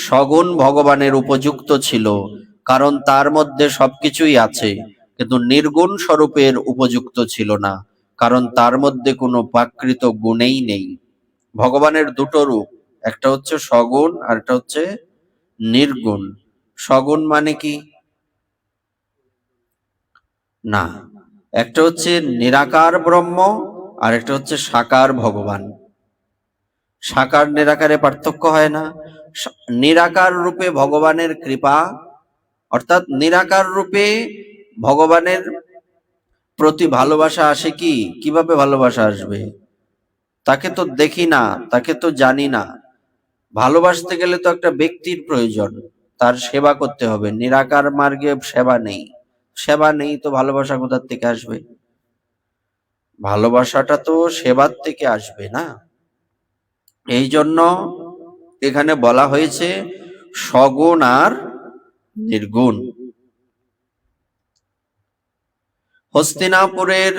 সগুণ ভগবানের উপযুক্ত ছিল, কারণ তার মধ্যে সবকিছুই আছে, কিন্তু নির্গুণ স্বরূপের উপযুক্ত ছিল না, কারণ তার মধ্যে কোনো প্রাকৃত গুণেই নেই। ভগবানের দুটো রূপ, একটা হচ্ছে সগুণ আর একটা হচ্ছে নির্গুণ। সগুণ মানে কি? না, একটা হচ্ছে নিরাকার ব্রহ্ম আর একটা হচ্ছে সাকার ভগবান। সাকার নিরাকারে পার্থক্য হয় না? নিরাকার রূপে ভগবানের কৃপা, অর্থাৎ নিরাকার রূপে ভগবানের প্রতি ভালোবাসা আসে কি? কিভাবে ভালোবাসা আসবে? তাকে তো দেখি না, তাকে তো জানি না। ভালোবাসতে গেলে তো একটা ব্যক্তির প্রয়োজন, তার সেবা করতে হবে। নিরাকার মার্গে সেবা নেই, সেবা নেই তো ভালোবাসা কোথার থেকে আসবে? ভালোবাসাটা তো সেবার থেকে আসবে না। এই জন্য এখানে বলা হয়েছে সগুণ আর নির্গুণ। হস্তিনাপুরের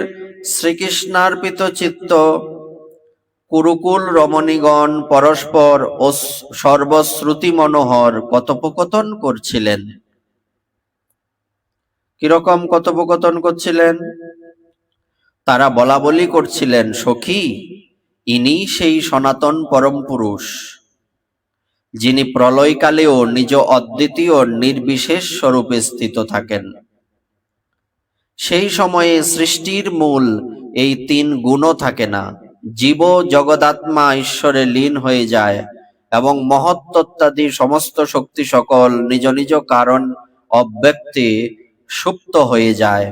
শ্রীকৃষ্ণার্পিত চিত্ত কুরুকুল রমণীগণ পরস্পর ও সর্বশ্রুতি মনোহর কথোপকথন করছিলেন। কিরকম কথোপকথন করছিলেন? তারা বলা বলি করছিলেন, সখী, ইনি সেই সনাতন পরম পুরুষ, যিনি প্রলয়কালেও নিজ অদ্বিতীয় নির্বিশেষ স্বরূপে স্থিত থাকেন। সেই সময়ে সৃষ্টির মূল এই তিন গুণও থাকে না। জীব জগদাত্মা ঈশ্বরে লীন হয়ে যায় এবং মহত্তত্ত্বাদি সমস্ত শক্তি সকল নিজ নিজ কারণ অব্যক্তে সুপ্ত হয়ে যায়।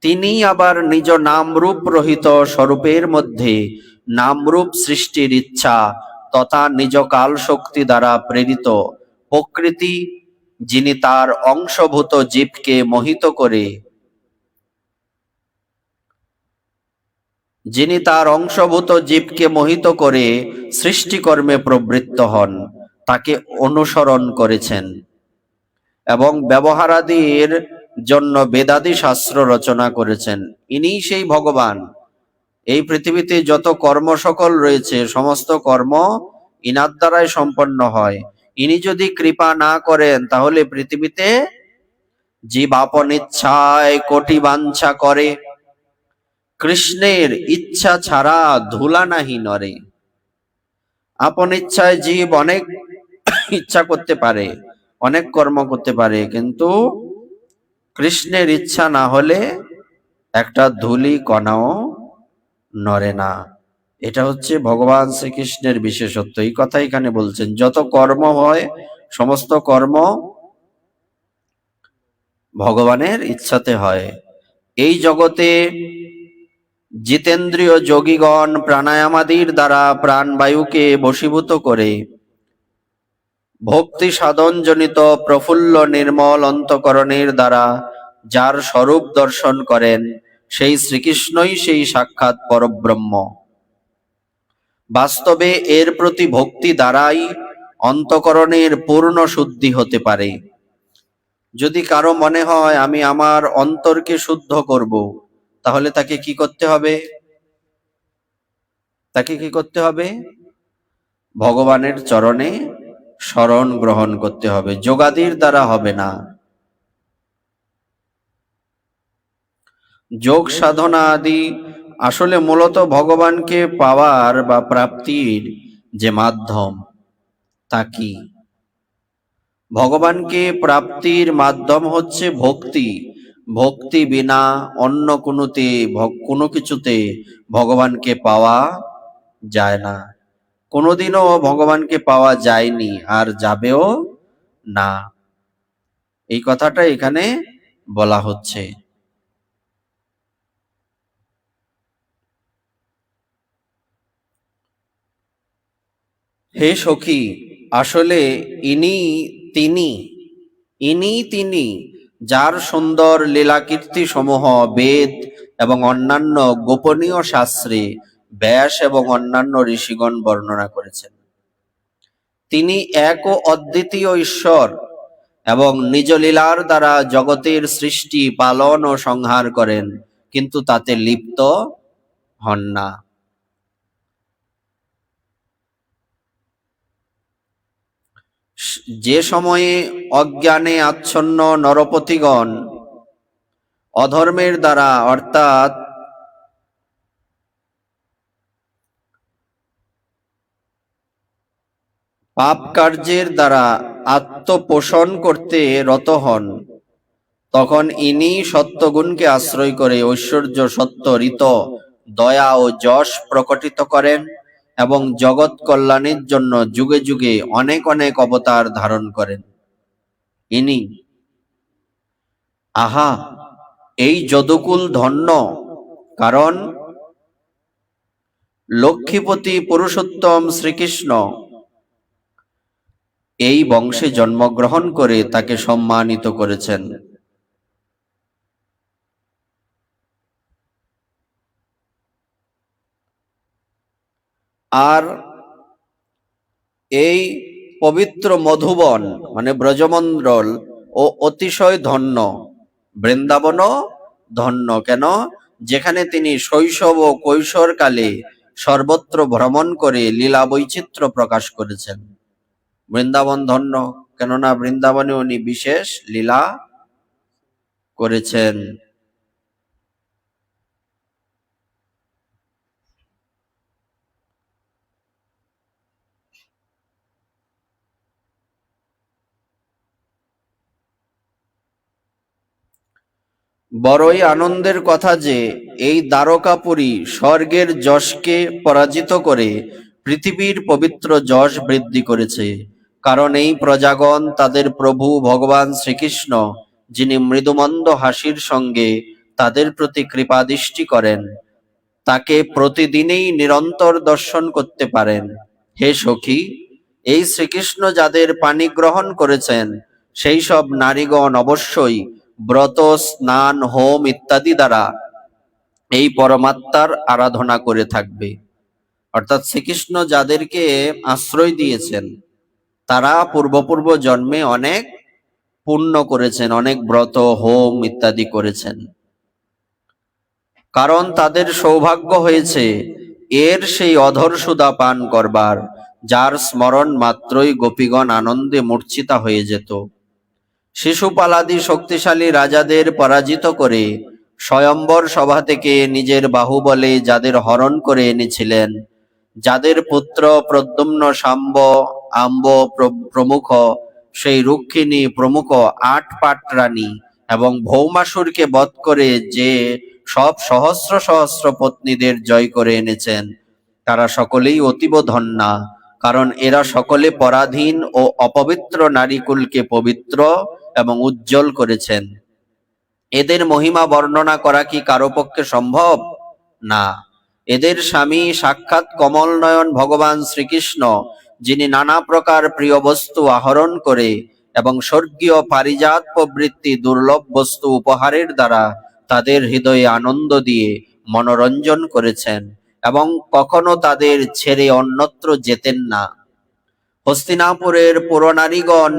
তিনি আবার নিজ নামরূপ রহিত স্বরূপের মধ্যে নামরূপ সৃষ্টির ইচ্ছা তথা নিজ কাল শক্তি দ্বারা প্রেরিত প্রকৃতি, যিনি তার অংশভূত জীবকে মোহিত করে সৃষ্টিকর্মে প্রবৃত্ত হন, তাকে অনুসরণ করেছেন এবং ব্যবহারাদির জন্য বেদাদি শাস্ত্র রচনা করেছেন। ইনিই সেই ভগবান। এই পৃথিবীতে যত কর্ম সকল রয়েছে সমস্ত কর্ম ইনার দ্বারাই সম্পন্ন হয়। ইনি যদি কৃপা না করেন তাহলে পৃথিবীতে জীব আপন ইচ্ছায় কোটি বাঞ্ছা করে, কৃষ্ণের ইচ্ছা ছাড়া ধুলা নাহি নরে। আপন ইচ্ছায় জীব অনেক ইচ্ছা করতে পারে, অনেক কর্ম করতে পারে, কিন্তু কৃষ্ণের ইচ্ছা না হলে একটা ধূলি কণাও নড়ে না। এটা হচ্ছে ভগবান শ্রীকৃষ্ণের বিশেষত্ব। এই কথা এখানে বলছেন, যত কর্ম হয় সমস্ত কর্ম ভগবানের ইচ্ছাতে হয়। এই জগতে জিতেন্দ্রীয় যোগীগণ প্রাণায়ামাদির দ্বারা প্রাণবায়ুকে বশীভূত করে ভক্তি সাধনজনিত প্রফুল্ল নির্মল অন্তঃকরণের দ্বারা যার স্বরূপ দর্শন করেন, সেই শ্রীকৃষ্ণই সেই সাক্ষাৎ পরব্রহ্ম। বাস্তবে এর প্রতি ভক্তি দ্বারাই অন্তঃকরণের পূর্ণ শুদ্ধি হতে পারে। যদি কারো মনে হয় আমি আমার অন্তরকে শুদ্ধ করব, তাহলে তাকে কি করতে হবে? ভগবানের চরণে শরণ গ্রহণ করতে হবে, যোগাদির দ্বারা হবে না। যোগ সাধনা আদি আসলে মূলত ভগবানকে পাওয়ার বা প্রাপ্তির যে মাধ্যম, তা কি? ভগবানকে প্রাপ্তির মাধ্যম হচ্ছে ভক্তি। ভক্তি বিনা অন্য কোনো কিছুতে ভগবানকে পাওয়া যায় না। কোনোদিনও ভগবানকে পাওয়া যায়নি, আর যাবেও না। এই কথাটা এখানে বলা হচ্ছে। হে সখী, আসলে ইনি তিনি যার সুন্দর লীলাকীর্তি সমূহ বেদ এবং অন্যান্য গোপনীয় শাস্ত্রে ব্যাস এবং অন্যান্য ঋষিগণ বর্ণনা করেছেন। তিনি এক ও অদ্বিতীয় ঈশ্বর এবং নিজ লীলার দ্বারা জগতের সৃষ্টি, পালন ও সংহার করেন, কিন্তু তাতে লিপ্ত হন না। যে সময়ে অজ্ঞানে আচ্ছন্ন নরপতিগণ অধর্মের দ্বারা অর্থাৎ পাপ কার্যের দ্বারা আত্মপোষণ করতে রত হন, তখন ইনি সত্যগুণকে আশ্রয় করে ঐশ্বর্য, সত্য, ঋত, দয়া ও যশ প্রকটিত করেন এবং জগৎ কল্যাণের জন্য যুগে যুগে অনেক অনেক অবতার ধারণ করেন। ইনি আহা, এই যদুকুল ধন্য, কারণ লক্ষ্মীপতি পুরুষোত্তম শ্রীকৃষ্ণ এই বংশে জন্মগ্রহণ করে তাকে সম্মানিত করেছেন। আর এই পবিত্র মধুবন মানে ব্রজমন্ডল ও অতিশয় ধন্য, বৃন্দাবনও ধন্য। কেন? যেখানে তিনি শৈশব ও কৈশোরকালে সর্বত্র ভ্রমণ করে লীলা বৈচিত্র্য প্রকাশ করেছেন। বৃন্দাবন ধন্য, কেননা বৃন্দাবনে উনি বিশেষ লীলা করেছেন। বড়ই আনন্দের কথা যে এই দ্বারকাপুরী স্বর্গের যশকে পরাজিত করে পৃথিবীর পবিত্র যশ বৃদ্ধি করেছে। কারণ এই প্রজাগণ তাদের প্রভু ভগবান শ্রীকৃষ্ণ, যিনি মৃদুমন্দ হাসির সঙ্গে তাদের প্রতি কৃপাদৃষ্টি করেন, তাকে প্রতিদিনই নিরন্তর দর্শন করতে পারেন। হে সখী, এই শ্রীকৃষ্ণ যাদের পানি গ্রহণ করেছেন, সেই সব নারীগণ অবশ্যই ব্রত, স্নান, হোম ইত্যাদি দ্বারা এই পরমাত্মার আরাধনা করে থাকবে। অর্থাৎ শ্রীকৃষ্ণ যাদেরকে আশ্রয় দিয়েছেন, তারা পূর্ব জন্মে অনেক পুণ্য করেছেন, অনেক ব্রত, হোম ইত্যাদি করেছেন। কারণ তাদের সৌভাগ্য হয়েছে এর সেই অধর সুধা পান করবার, যার স্মরণ মাত্রই গোপীগণ আনন্দে মূর্ছিতা হয়ে যেত। শিশুপালাদি শক্তিশালী রাজাদের পরাজিত করে স্বয়ম্বর সভা থেকে নিজের বাহুবলে যাদের হরণ করে এনেছিলেন, যাদের পুত্র প্রদ্যুম্ন, শাম্ব, আম্ব প্রমুখ, সেই রুক্মিণী প্রমুখ ৮ পাটরানী এবং ভৌমাসুরকে বধ করে যে সব সহস্র সহস্র পত্নীদের জয় করে এনেছেন, তারা সকলেই অতীব ধন্যা, কারণ এরা সকলে পরাধীন ও অপবিত্র নারীকুলকে পবিত্র এবং উজ্জ্বল করেছেন। এদের মহিমা বর্ণনা করা কি কারো পক্ষে সম্ভব? না। এদের স্বামী সাক্ষাৎ কমল নয়ন ভগবান শ্রীকৃষ্ণ, যিনি নানা প্রকার প্রিয় বস্তু আহরণ করে এবং স্বর্গীয় পারিজাত প্রবৃত্তি দুর্লভ বস্তু উপহারের দ্বারা তাদের হৃদয়ে আনন্দ দিয়ে মনোরঞ্জন করেছেন এবং কখনো তাদের ছেড়ে অন্যত্র যেতেন না। হস্তিনাপুরের পুরনারীগণ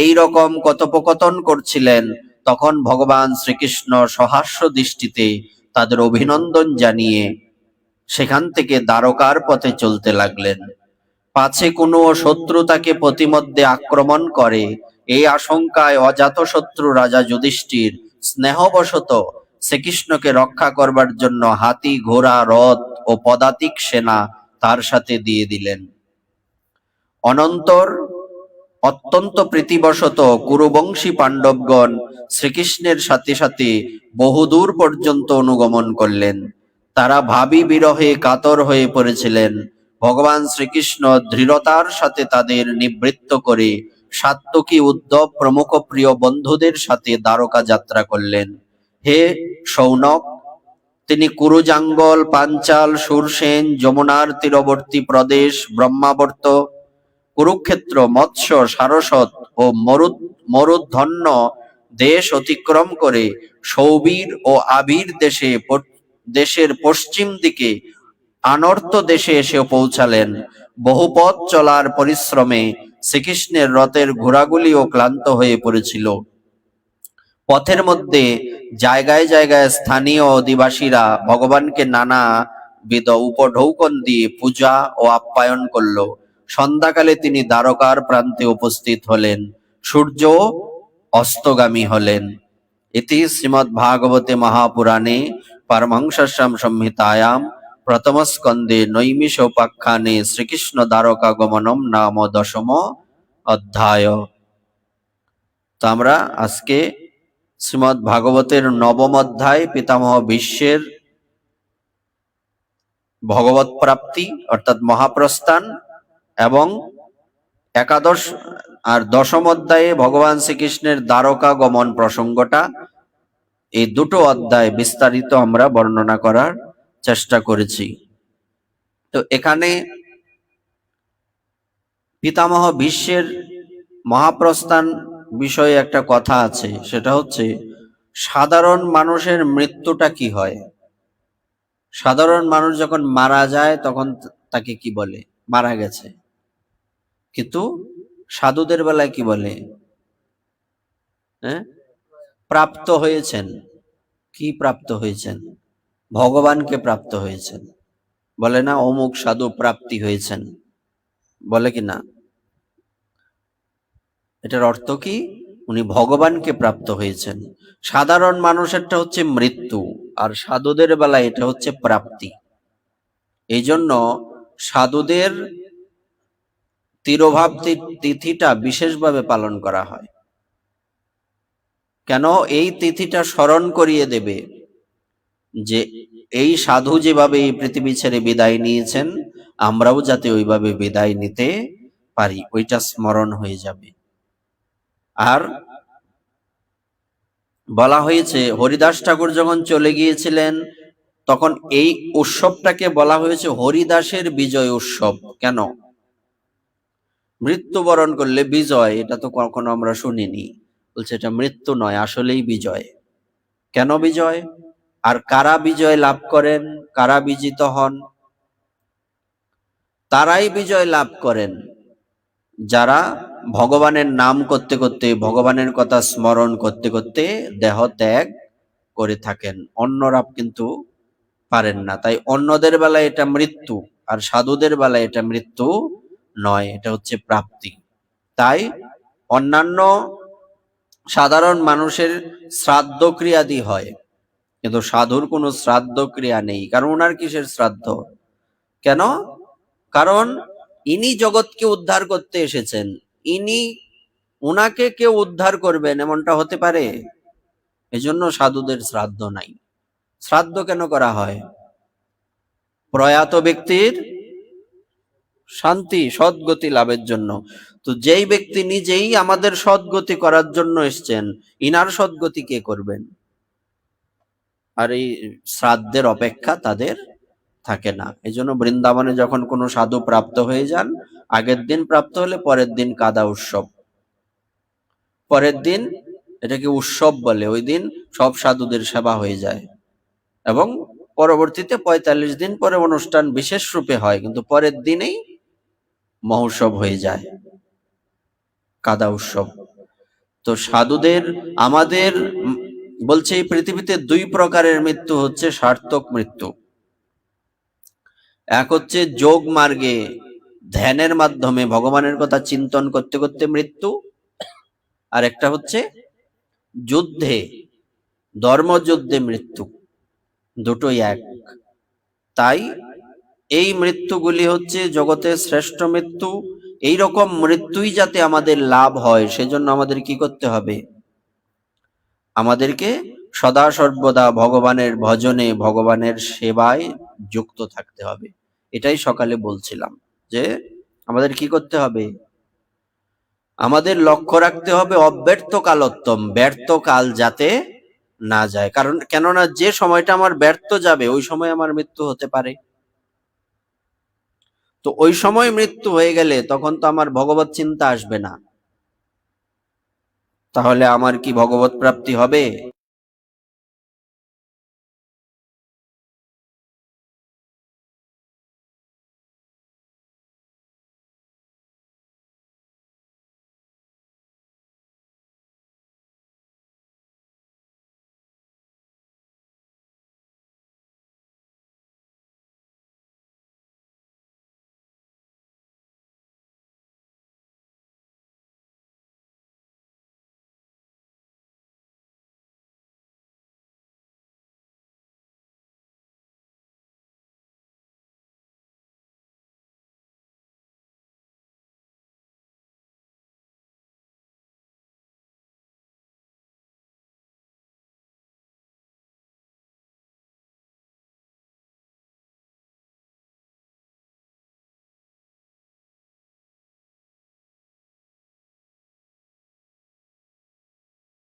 এই রকম কথোপকথন করছিলেন, তখন ভগবান শ্রীকৃষ্ণ সহাস্য দৃষ্টিতে তাদের অভিনন্দন জানিয়ে সেখান থেকে দ্বারকার পথে চলতে লাগলেন। পাছে কোনো শত্রু তাকে প্রতিমধ্যে আক্রমণ করে, এই আশঙ্কায় অজাতশত্রু রাজা যুধিষ্ঠির স্নেহবশত শ্রীকৃষ্ণকে রক্ষা করবার জন্য হাতি, ঘোড়া, রথ ও পদাতিক সেনা তার সাথে দিয়ে দিলেন। অনন্তর অত্যন্ত প্রীতিবশত কুরুবংশী পাণ্ডবগণ শ্রীকৃষ্ণের সাথে সাথে বহুদূর পর্যন্ত অনুগমন করলেন। তারা ভাবী বিরহে কাতর হয়ে পড়েছিলেন। ভগবান শ্রীকৃষ্ণ দৃঢ়তার সাথে তাদের নিবৃত্ত করে সাত্ত্বকী, উদ্ধব প্রমুখ প্রিয় বন্ধুদের সাথে দ্বারকা যাত্রা করলেন। হে শৌনক, তিনি কুরুজাঙ্গল, পাঞ্চাল, সুরসেন, যমুনার তীরবর্তী প্রদেশ, ব্রহ্মাবর্ত, কুরুক্ষেত্র, মৎস্য, সারস্বত ও মরুধন্য দেশ অতিক্রম করে সৌবীর ও আবির দেশের পশ্চিম দিকে আনর্ত দেশে এসে পৌঁছালেন। বহু পথ চলার পরিশ্রমে শ্রীকৃষ্ণের রথের ঘোড়াগুলিও ক্লান্ত হয়ে পড়েছিল। পথের মধ্যে জায়গায় জায়গায় স্থানীয় অধিবাসীরা ভগবানকে নানাবিধ উপঢৌকন দিয়ে পূজা ও আপ্যায়ন করল। সন্ধ্যাকালে তিনি দ্বারকার প্রান্তে উপস্থিত হলেন। সূর্য অস্তগামী হলেন। ইতি শ্রীমদ্ ভাগবতে মহাপুরাণে পারমহংস্যাম সংহিতায়াম প্রথম স্কন্ধে নৈমিষোপাখ্যানে শ্রীকৃষ্ণ দ্বারকা গমনম নাম 10ম অধ্যায়। তো আমরা আজকে শ্রীমদ্ ভাগবতের 9ম অধ্যায় পিতামহ ভীষ্মের ভগবৎ প্রাপ্তি অর্থাৎ মহাপ্রস্থান এবং 11 আর 10ম অধ্যায়ে ভগবান শ্রীকৃষ্ণের দ্বারকা গমন প্রসঙ্গটা, এই দুটো অধ্যায় বিস্তারিত আমরা বর্ণনা করার চেষ্টা করেছি। তো এখানে পিতামহ ভীষ্মের মহাপ্রস্থান বিষয়ে একটা কথা আছে, সেটা হচ্ছে সাধারণ মানুষের মৃত্যুটা কি হয়। সাধারণ মানুষ যখন মারা যায় তখন তাকে কি বলে? মারা গেছে। কিন্তু সাধুদের বেলায় কি বলে? প্রাপ্ত হয়েছেন। কি প্রাপ্ত হয়েছেন? ভগবানকে প্রাপ্ত হয়েছেন। বলে না অমুক সাধু প্রাপ্তি হয়েছেন, বলে কি না? এটার অর্থ কি? উনি ভগবানকে প্রাপ্ত হয়েছেন। সাধারণ মানুষেরটা হচ্ছে মৃত্যু, আর সাধুদের বেলায় এটা হচ্ছে প্রাপ্তি। এই জন্য সাধুদের তিরোভাব তিথিটা বিশেষভাবে পালন করা হয়। কেন? এই তিথিটা স্মরণ করিয়ে দেবে যে এই সাধু যেভাবে এই পৃথিবী ছেড়ে বিদায় নিয়েছেন, আমরাও যাতে ওইভাবে বিদায় নিতে পারি, ওইটা স্মরণ হয়ে যাবে। আর বলা হয়েছে হরিদাস ঠাকুর যখন চলে গিয়েছিলেন তখন এই উৎসবটাকে বলা হয়েছে হরিদাসের বিজয় উৎসব। কেন? মৃত্যুবরণ করলে বিজয়, এটা তো কখনো আমরা শুনিনি। বলছে এটা মৃত্যু নয়, আসলেই বিজয়। কেন বিজয়? আর কারা বিজয় লাভ করেন, কারা বিজিত হন? তারাই বিজয় লাভ করেন যারা ভগবানের নাম করতে করতে, ভগবানের কথা স্মরণ করতে করতে দেহ ত্যাগ করে থাকেন। অন্যরা কিন্তু পারেন না। তাই অন্যদের বেলায় এটা মৃত্যু, আর সাধুদের বেলায় এটা মৃত্যু নয়, এটা হচ্ছে প্রাপ্তি। তাই অন্যান্য সাধারণ মানুষের শ্রাদ্ধ ক্রিয়াদি হয়, কিন্তু সাধুর কোনো শ্রাদ্ধ ক্রিয়া নেই। কারণ ওনার কিসের শ্রাদ্ধ? কেন? কারণ ইনি জগৎকে উদ্ধার করতে এসেছেন। ইনি, উনাকে কেউ উদ্ধার করবেন এমনটা হতে পারে? এজন্য সাধুদের শ্রাদ্ধ নাই। শ্রাদ্ধ কেন করা হয়? প্রয়াত ব্যক্তির শান্তি, সদ্গতি লাভের জন্য। তো যেই ব্যক্তি নিজেই আমাদের সদ্গতি করার জন্য এসছেন, ইনার সদ্গতি কে করবেন? আর এই শ্রাদ্ধের অপেক্ষা তাদের থাকে না। এই জন্য বৃন্দাবনে যখন কোনো সাধু প্রাপ্ত হয়ে যান, আগের দিন প্রাপ্ত হলে পরের দিন কাদা উৎসব, পরের দিন এটাকে উৎসব বলে। ওই দিন সব সাধুদের সেবা হয়ে যায় এবং পরবর্তীতে ৪৫ দিন পরে অনুষ্ঠান বিশেষ রূপে হয়, কিন্তু পরের দিনেই মহোৎসব হয়ে যায়, কাদা উৎসব। তো সাধুদের, আমাদের বলছে এই পৃথিবীতে দুই প্রকারের মৃত্যু হচ্ছে সার্থক মৃত্যু। এক হচ্ছে যোগ মার্গে ধ্যানের মাধ্যমে ভগবানের কথা চিন্তন করতে করতে মৃত্যু, আর একটা হচ্ছে যুদ্ধে, ধর্মযুদ্ধে মৃত্যু। দুটোই এক। তাই এই মৃত্যুগুলি হচ্ছে জগতের শ্রেষ্ঠ মৃত্যু। এই রকম মৃত্যুই যাতে আমাদের লাভ হয়, সেজন্য আমাদের কি করতে হবে? আমাদেরকে সদা সর্বদা ভগবানের ভজনে, ভগবানের সেবায় যুক্ত থাকতে হবে। এটাই সকালে বলছিলাম যে আমাদের কি করতে হবে? আমাদের লক্ষ্য রাখতে হবে অব্যর্থ কালোত্তম, ব্যর্থ কাল যাতে না যায়। কারণ কেননা যে সময়টা আমার ব্যর্থ যাবে, ওই সময় আমার মৃত্যু হতে পারে। তো ওই সময় মৃত্যু হয়ে গেলে তখন তো আমার ভগবত চিন্তা আসবে না। তাহলে আমার কি ভগবত প্রাপ্তি হবে?